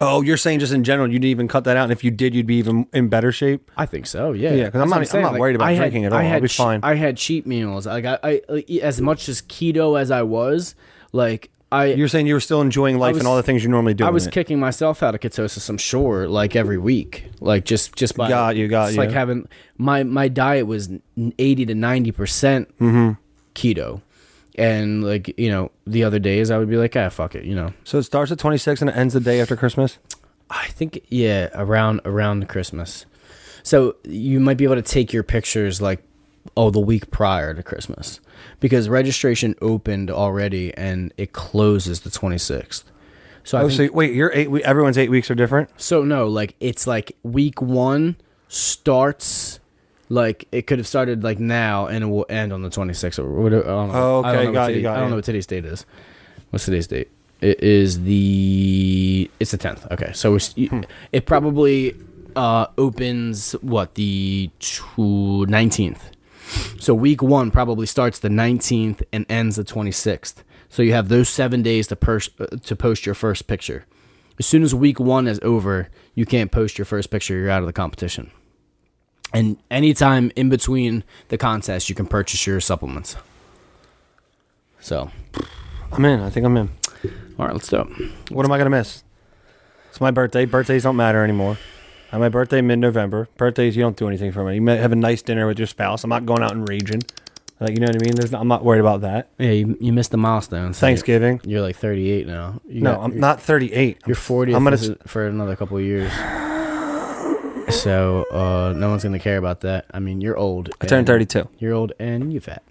Oh, you're saying just in general you didn't even cut that out, and if you did, you'd be even in better shape. I think so. Yeah, yeah. Because I'm not worried about drinking at all. I'll be fine. I had cheat meals. Like I as much as keto as I was, like. You're saying you were still enjoying life and all the things you normally do. I was kicking myself out of ketosis, I'm sure, like every week, like just by got you. Like having my diet was 80 to 90% keto, and like the other days I would be like, fuck it, So it starts at 26 and it ends the day after Christmas. I think around Christmas. So you might be able to take your pictures like the week prior to Christmas. Because registration opened already and it closes the 26th. So wait, everyone's 8 weeks are different? So no, like it's like week 1 starts like it could have started like now and it will end on the 26th or whatever. I don't know. Oh, okay, I don't know what today's date is. What's today's date? It's the 10th. Okay, so it probably opens the 19th. So week 1 probably starts the 19th and ends the 26th. So you have those 7 days to post your first picture. As soon as week 1 is over, you can't post your first picture. You're out of the competition. And anytime in between the contest, you can purchase your supplements. So, I'm in. I think I'm in. All right, let's do it. What am I going to miss? It's my birthday. Birthdays don't matter anymore. On my birthday, mid-November. Birthdays, you don't do anything for me. You may have a nice dinner with your spouse. I'm not going out and raging. Like, you know what I mean? I'm not worried about that. Yeah, you missed the milestone. So Thanksgiving. You're like 38 now. I'm not 38. You're 40 for another couple of years. So no one's going to care about that. I mean, you're old. I turned 32. You're old and you're fat.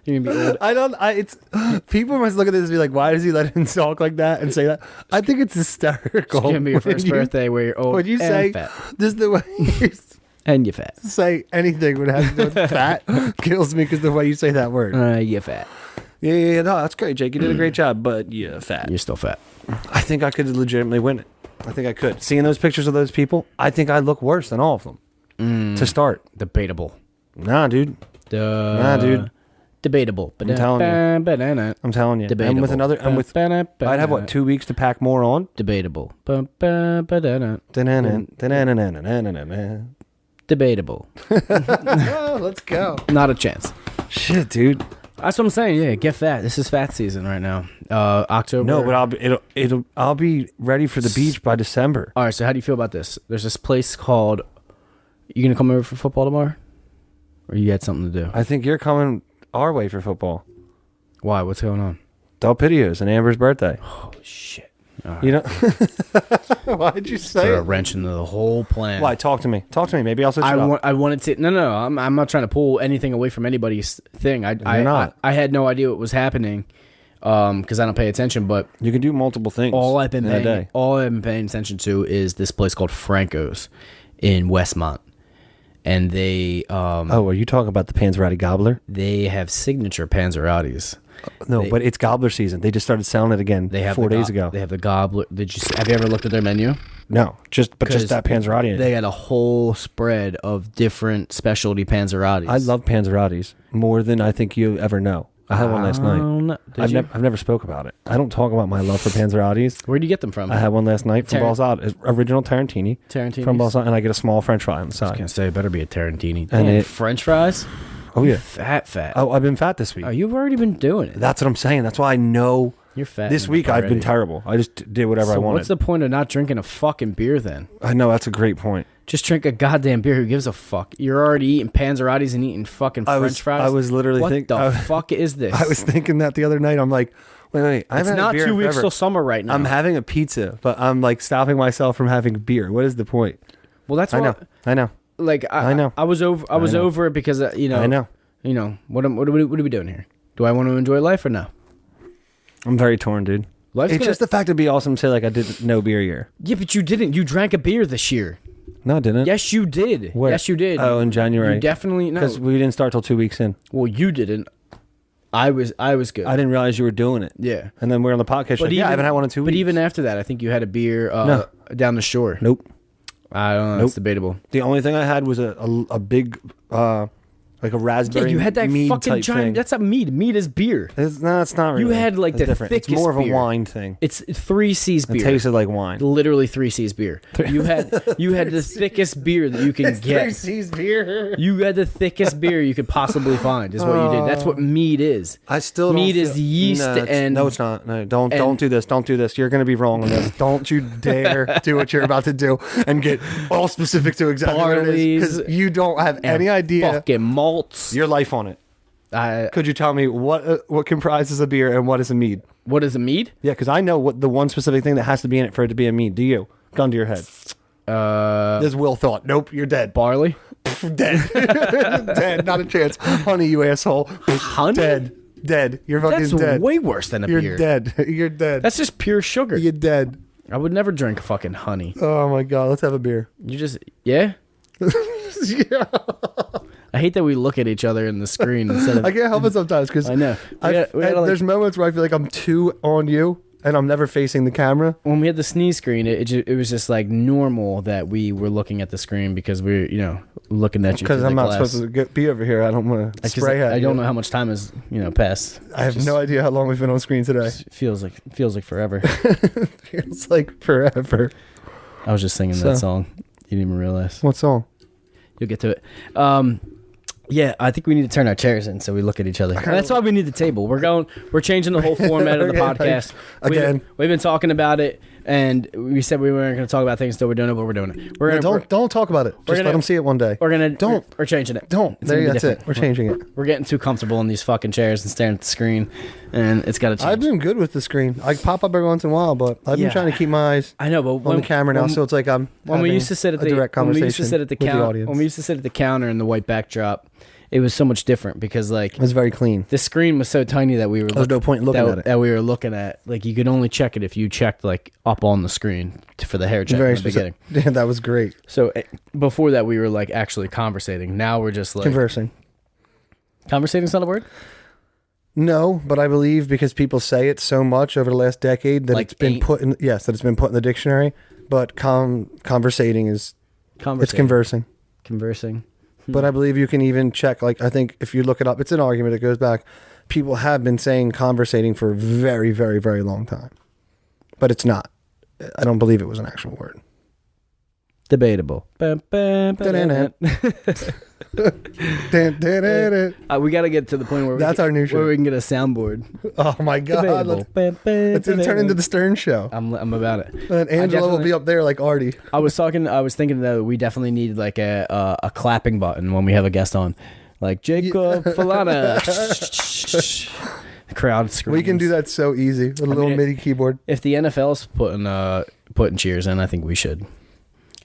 You're gonna be old. People must look at this and be like, why does he let him talk like that and say that? I think it's hysterical. It's gonna be your first birthday where you're old. When you say fat. This is the way and you're fat. Say anything would have to do with fat kills me because the way you say that word. You're fat. Yeah, no, that's great, Jake. You did a great job, but you're fat. You're still fat. I think I could legitimately win it. I think I could. Seeing those pictures of those people, I think I look worse than all of them. To start. Debatable. Nah, dude. Debatable. I'm telling you. I'm telling you. Debatable. I'm with another. I'd have what, 2 weeks to pack more on. Debatable. Debatable. Let's go. Not a chance. Shit, dude. That's what I'm saying. Yeah, get fat. This is fat season right now. October. No, but I'll be ready for the beach by December. All right. So how do you feel about this? There's this place called. You gonna come over for football tomorrow, or you had something to do? I think you're coming our way for football. Why? What's going on? Del Pidios and Amber's birthday. Holy shit! You know. Why'd you say Throw a it? wrench into the whole plan. Why? Talk to me. Maybe I'll switch it up. I wanted to. No. I'm not trying to pull anything away from anybody's thing. You're not. I had no idea what was happening, because I don't pay attention. But You can do multiple things. all I've been in a paying, day. all I've been paying attention to is this place called Franco's in Westmont, and they Oh, are you talking about the Panzerotti Gobbler? they have signature Panzerottis. No, but it's gobbler season. They just started selling it again They have 4 days ago. They have the gobbler. Have you ever looked at their menu? No, just that Panzerotti. They got a whole spread of different specialty Panzerottis. I love Panzerottis more than I think you ever know. I had one last night. I've never spoke about it. I don't talk about my love for Panzerottis. Where do you get them from? I had one last night from Balzada, original Tarantini. From Balzada, and I get a small French fry on the I was side. gonna say it better be a Tarantini. And Damn, French fries. Oh yeah, Fat. Oh, I've been fat this week. Oh, you've already been doing it. That's what I'm saying. That's why I know. You're fat. This week I've been terrible. I just did whatever I wanted. What's the point of not drinking a fucking beer then? I know, that's a great point. Just drink a goddamn beer. Who gives a fuck? You're already eating Panzerottis and eating fucking French fries. I was literally thinking. What the fuck is this? I was thinking that the other night. I'm like, wait. It's not 2 weeks till summer right now. I'm having a pizza, but I'm like stopping myself from having beer. What is the point? Well, that's I know. Like I know. I was over it because I know. What are we doing here? Do I want to enjoy life or no? I'm very torn, dude. It's just the fact it'd be awesome to say like I did no beer year. Yeah, but you didn't. You drank a beer this year. No, I didn't. Yes, you did. Where? Yes, you did. Oh, in January. You definitely no. Because we didn't start till 2 weeks in. Well, you didn't. I was good. I didn't realize you were doing it. Yeah. And then we're on the podcast. Like, I haven't had one in 2 weeks. But even after that, I think you had a beer down the shore. Nope. I don't know. Nope. It's debatable. The only thing I had was a big like a raspberry. Yeah, you had that mead fucking type giant. thing. That's a mead. Mead is beer. It's not really. You had like It's the different. thickest It's more of a beer. wine thing. It's 3 C's beer. It tasted like wine. Literally 3 C's beer. You had the thickest beer that you can get. 3 C's beer. You had the thickest beer you could possibly find. Is what you did. That's what mead is. I still don't mead is feel- yeast and no, it's not. No, don't do this. Don't do this. You're going to be wrong on this. Don't you dare do what you're about to do and get all specific to exactly what it is because you don't have any idea. Fucking malts. Your life on it. Could you tell me what comprises a beer and what is a mead? What is a mead? Yeah, because I know what the one specific thing that has to be in it for it to be a mead. Do you? Gun to your head. This Will thought. Nope, you're dead. Barley. Dead. Dead. Not a chance. Honey, you asshole. Honey. Dead. You're fucking That's dead. way worse than a beer. You're dead. You're dead. That's just pure sugar. You're dead. I would never drink fucking honey. Oh my god. Let's have a beer. You just yeah. Yeah. I hate that we look at each other in the screen instead of. I can't help it sometimes because I know. there's moments where I feel like I'm too on you and I'm never facing the camera. When we had the sneeze screen, it was just like normal that we were looking at the screen because we're looking at you. Because I'm not supposed to be over here. I don't want to spray at you. I don't know how much time has passed. I have no idea how long we've been on screen today. Feels like forever. Feels like forever. I was just singing that song. You didn't even realize. What song? You'll get to it. Yeah, I think we need to turn our chairs in so we look at each other. That's why we need the table. We're changing the whole format of the podcast. Again. We've been talking about it, and we said we weren't going to talk about things until we're doing it, but we're doing it. Don't talk about it. Just let them see it one day. We're changing it. That's it. We're changing it. We're getting too comfortable in these fucking chairs and staring at the screen, and it's got to change. I've been good with the screen. I pop up every once in a while, but I've been trying to keep my eyes. I know, but on the camera now, so it's like I'm when we used to sit at the direct conversation when we used to sit at the counter when we used to sit at the counter in the white backdrop. It was so much different because it was very clean. The screen was so tiny that we were. There's no point in looking at it. That we were looking at, like you could only check it if you checked like up on the screen for the hair check in the beginning. Yeah, that was great. So before that, we were like actually conversating. Now we're just like conversing. Conversating's not a word. No, but I believe because people say it so much over the last decade that Like it's been put in. Yes, that it's been put in the dictionary. But conversating is it's conversing. Conversing. But I believe you can even check. Like I think if you look it up, it's an argument that goes back. People have been saying conversating for a very, very, very long time, but it's not. I don't believe it was an actual word. Debatable. We got to get to the point where that's our new show. Where we can get a soundboard. Oh my god! Let's turn into the Stern Show. I'm about it. And Angela will be up there like Artie. I was thinking that we definitely need like a clapping button when we have a guest on, like Jacob Falana. The crowd screams. We can do that so easy with a little MIDI keyboard. If the NFL's putting cheers in, I think we should.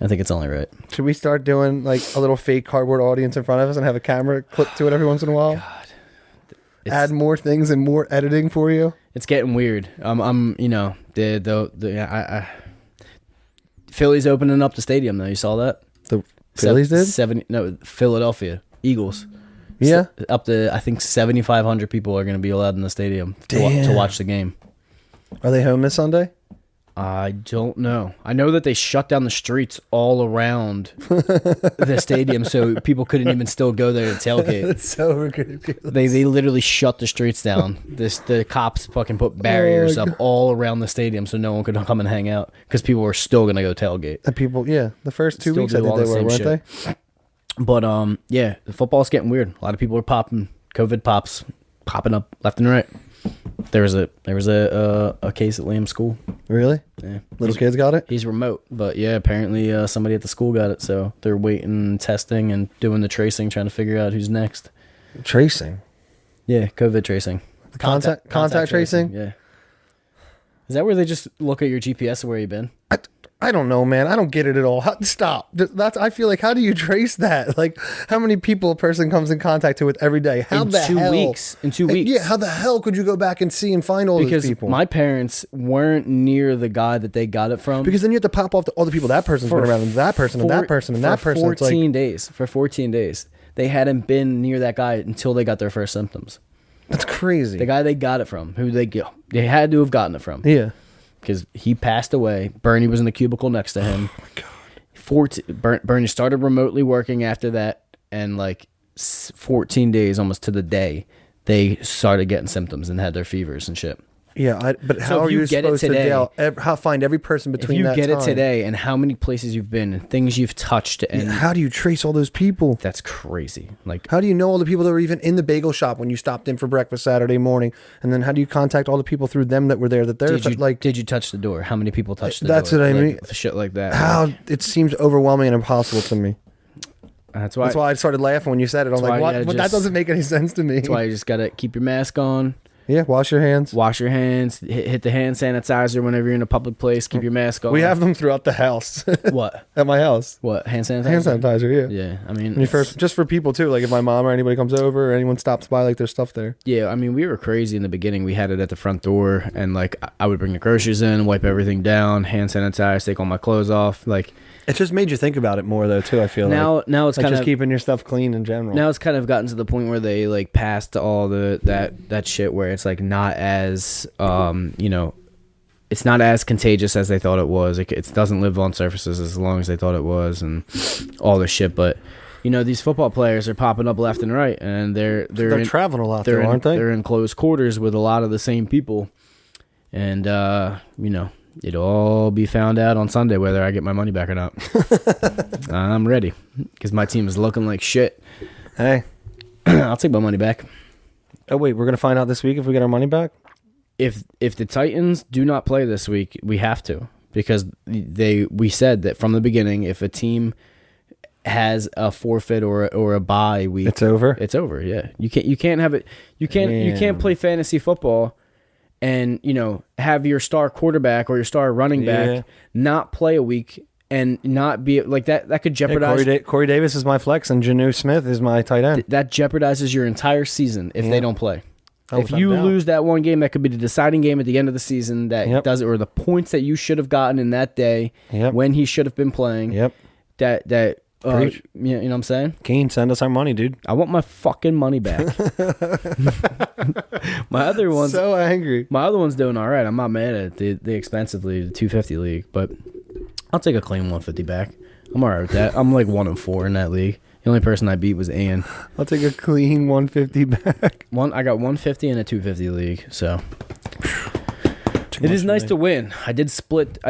I think it's only right. Should we start doing like a little fake cardboard audience in front of us and have a camera clip to it every once in a while? God. Add more things and more editing for you. It's getting weird. Philly's opening up the stadium though. You saw that? The Phillies did? Philadelphia Eagles. Yeah. Up to I think 7,500 people are going to be allowed in the stadium to watch the game. Are they home this Sunday? I don't know. I know that they shut down the streets all around the stadium, so people couldn't even still go there to tailgate. That's so ridiculous. They literally shut the streets down. The cops fucking put barriers up all around the stadium so no one could come and hang out because people were still gonna go tailgate. The people, the first 2 weeks I think they were, weren't they? But the football's getting weird. A lot of people are popping COVID popping up left and right. There was a case at Liam's school. Really? Yeah. Little kids got it? He's remote, but yeah, apparently somebody at the school got it, so they're waiting, testing, and doing the tracing, trying to figure out who's next. Tracing? Yeah, COVID tracing. The contact tracing? Yeah. Is that where they just look at your GPS of where you've been? I don't know, man. I don't get it at all. Stop. I feel like, how do you trace that? Like, how many people a person comes in contact with every day? In 2 weeks. Yeah, how the hell could you go back and see and find all those people? Because my parents weren't near the guy that they got it from. Because then you have to pop off all the people that person's been around, and that person, and that person, and that person. For 14 days. They hadn't been near that guy until they got their first symptoms. That's crazy. The guy they got it from, who they had to have gotten it from. Yeah. Because he passed away. Bernie was in the cubicle next to him. Oh my God. Bernie started remotely working after that, and like 14 days, almost to the day, they started getting symptoms and had their fevers and shit. Yeah, but how are you supposed to find every person between that time? If you get it today and how many places you've been and things you've touched, and how do you trace all those people? That's crazy. Like, how do you know all the people that were even in the bagel shop when you stopped in for breakfast Saturday morning? And then how do you contact all the people through them that were there? Did you touch the door? How many people touched the door? That's what I mean. Shit like that. How it seems overwhelming and impossible to me. That's why I started laughing when you said it. I'm like, what? That doesn't make any sense to me. That's why you just gotta keep your mask on. Yeah, wash your hands. Hit the hand sanitizer whenever you're in a public place. Keep your mask on. We have them throughout the house. What? At my house. What? Hand sanitizer? Hand sanitizer, yeah. Yeah, I mean... just for people, too. Like, if my mom or anybody comes over or anyone stops by, like, there's stuff there. Yeah, I mean, we were crazy in the beginning. We had it at the front door, and, like, I would bring the groceries in, wipe everything down, hand sanitize, take all my clothes off, like... It just made you think about it more, though, too, I feel like. Now it's like kind of... just keeping your stuff clean in general. Now it's kind of gotten to the point where they, like, passed all that shit where it's, like, not as, it's not as contagious as they thought it was. It doesn't live on surfaces as long as they thought it was and all this shit. But, these football players are popping up left and right, and they're traveling a lot, aren't they? They're in close quarters with a lot of the same people. And, it'll all be found out on Sunday whether I get my money back or not. I'm ready because my team is looking like shit. Hey, I'll take my money back. Oh wait, we're gonna find out this week if we get our money back. If the Titans do not play this week, we have to, because we said that from the beginning, if a team has a forfeit or a bye week, it's over. It's over. Yeah, you can't have it. You can't play fantasy football and have your star quarterback or your star running back not play a week and not be like that. That could jeopardize. Corey Davis is my flex and Janu Smith is my tight end. That jeopardizes your entire season if they don't play. If you lose that one game, that could be the deciding game at the end of the season that does it, or the points that you should have gotten in that day when he should have been playing. Yep. That Preach. You know what I'm saying? Keen, send us our money, dude. I want my fucking money back. My other one's So angry. My other one's doing all right. I'm not mad at the expensive league, the 250 league, but I'll take a clean 150 back. I'm all right with that. I'm like 1-4 in that league. The only person I beat was Ian. I'll take a clean 150 back. I got 150 in a 250 league, so it is nice to win. I did split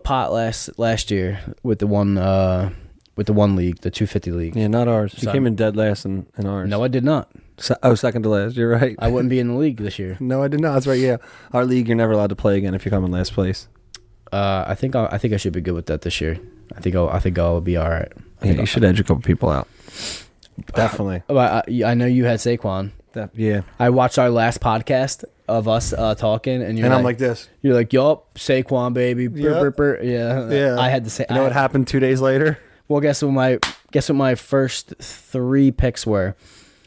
pot last year with the one league, the 250 league. Yeah, not ours. You So- came in dead last in ours. No, I did not. Second to last. You're right. I wouldn't be in the league this year. No, I did not. That's right. Yeah, our league, you're never allowed to play again if you come in last place. I think I should be good with that this year. I think I'll be all right. Yeah, you should edge a couple people out. Definitely. I know you had Saquon. Yeah. I watched our last podcast of us talking, and I'm like this. You're like, yup, Saquon, baby. Yep. Yeah. Yeah. I had to say. You know what happened 2 days later? Well, guess what my first 3 picks were.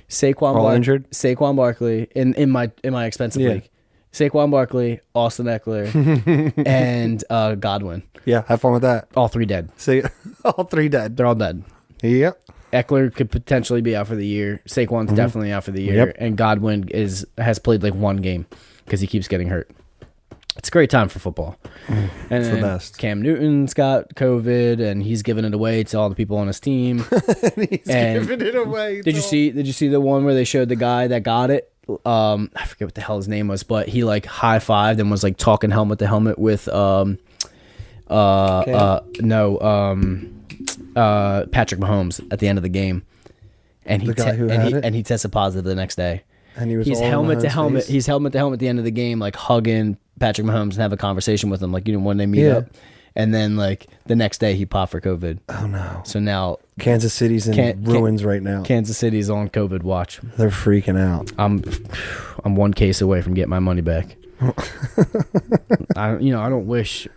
Injured? Saquon Barkley in my expensive league. Saquon Barkley, Austin Eckler, and Godwin. Yeah, have fun with that. All 3 dead. See, all 3 dead. They're all dead. Yep. Eckler could potentially be out for the year. Saquon's definitely out for the year, Yep. and Godwin has played like 1 game because he keeps getting hurt. It's a great time for football. And It's the then best. Cam Newton's got COVID, and he's giving it away to all the people on his team. He's And giving it away. Did you see the one where they showed the guy that got it? I forget what the hell his name was, but he like high-fived and was like talking helmet to helmet with Patrick Mahomes at the end of the game, and he tested positive the next day. And he was He's all helmet in to Mahomes' helmet. face. He's helmet to helmet at the end of the game, like hugging Patrick Mahomes and have a conversation with him, like when they meet up. And then like the next day he popped for COVID. Oh no! So now Kansas City's in ruins right now. Kansas City's on COVID watch. They're freaking out. I'm 1 case away from getting my money back. I don't wish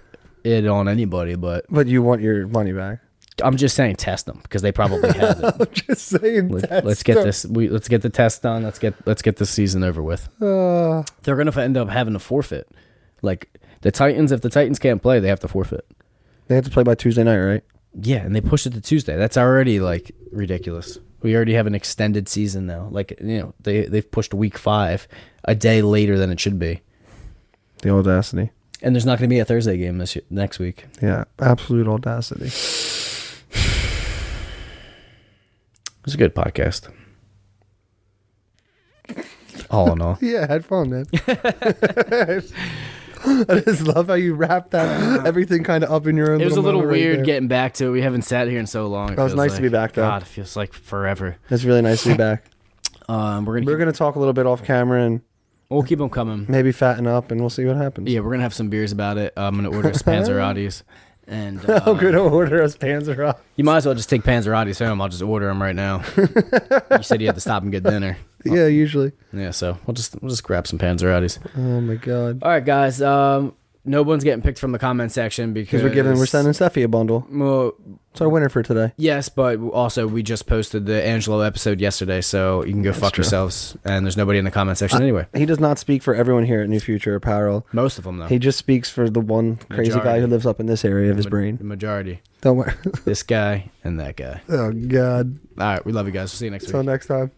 it on anybody, but you want your money back. I'm just saying test them because they probably have it. I'm just saying. Let's get this. Let's get the test done. Let's get this season over with. They're gonna end up having to forfeit. Like the Titans, if the Titans can't play, they have to forfeit. They have to play by Tuesday night, right? Yeah, and they pushed it to Tuesday. That's already like ridiculous. We already have an extended season now. Like they've pushed week 5 a day later than it should be. The audacity. And there's not going to be a Thursday game next week. Yeah, absolute audacity. It was a good podcast. All in all. Yeah, I had fun, man. I just love how you wrap that everything kind of up in your own. It was a little moment right weird there. getting back to it. We haven't sat here in so long. It was nice to be back, though. God, it feels like forever. It's really nice to be back. We're gonna talk a little bit off camera and we'll keep them coming. maybe fatten up, and we'll see what happens. Yeah, we're gonna have some beers about it. I'm gonna order us Panzerottis, and I'm gonna order us Panzer. you might as well just take Panzerottis home. I'll just order them right now. You said you had to stop and get dinner. Yeah, usually. Yeah, so we'll just grab some Panzerottis. Oh my god. All right, guys. No one's getting picked from the comment section because we're sending Steffi a bundle. Well, It's our winner for today. yes, but also we just posted the Angelo episode yesterday, so you can go fuck true. yourselves. And there's nobody in the comment section anyway. He does not speak for everyone here at New Future Apparel. Most of them though. He just speaks for the one crazy guy Majority. who lives up in this area of his The brain. majority. Don't worry. This guy and that guy. Oh god. All right, we love you guys. We'll see you next week. Until next time.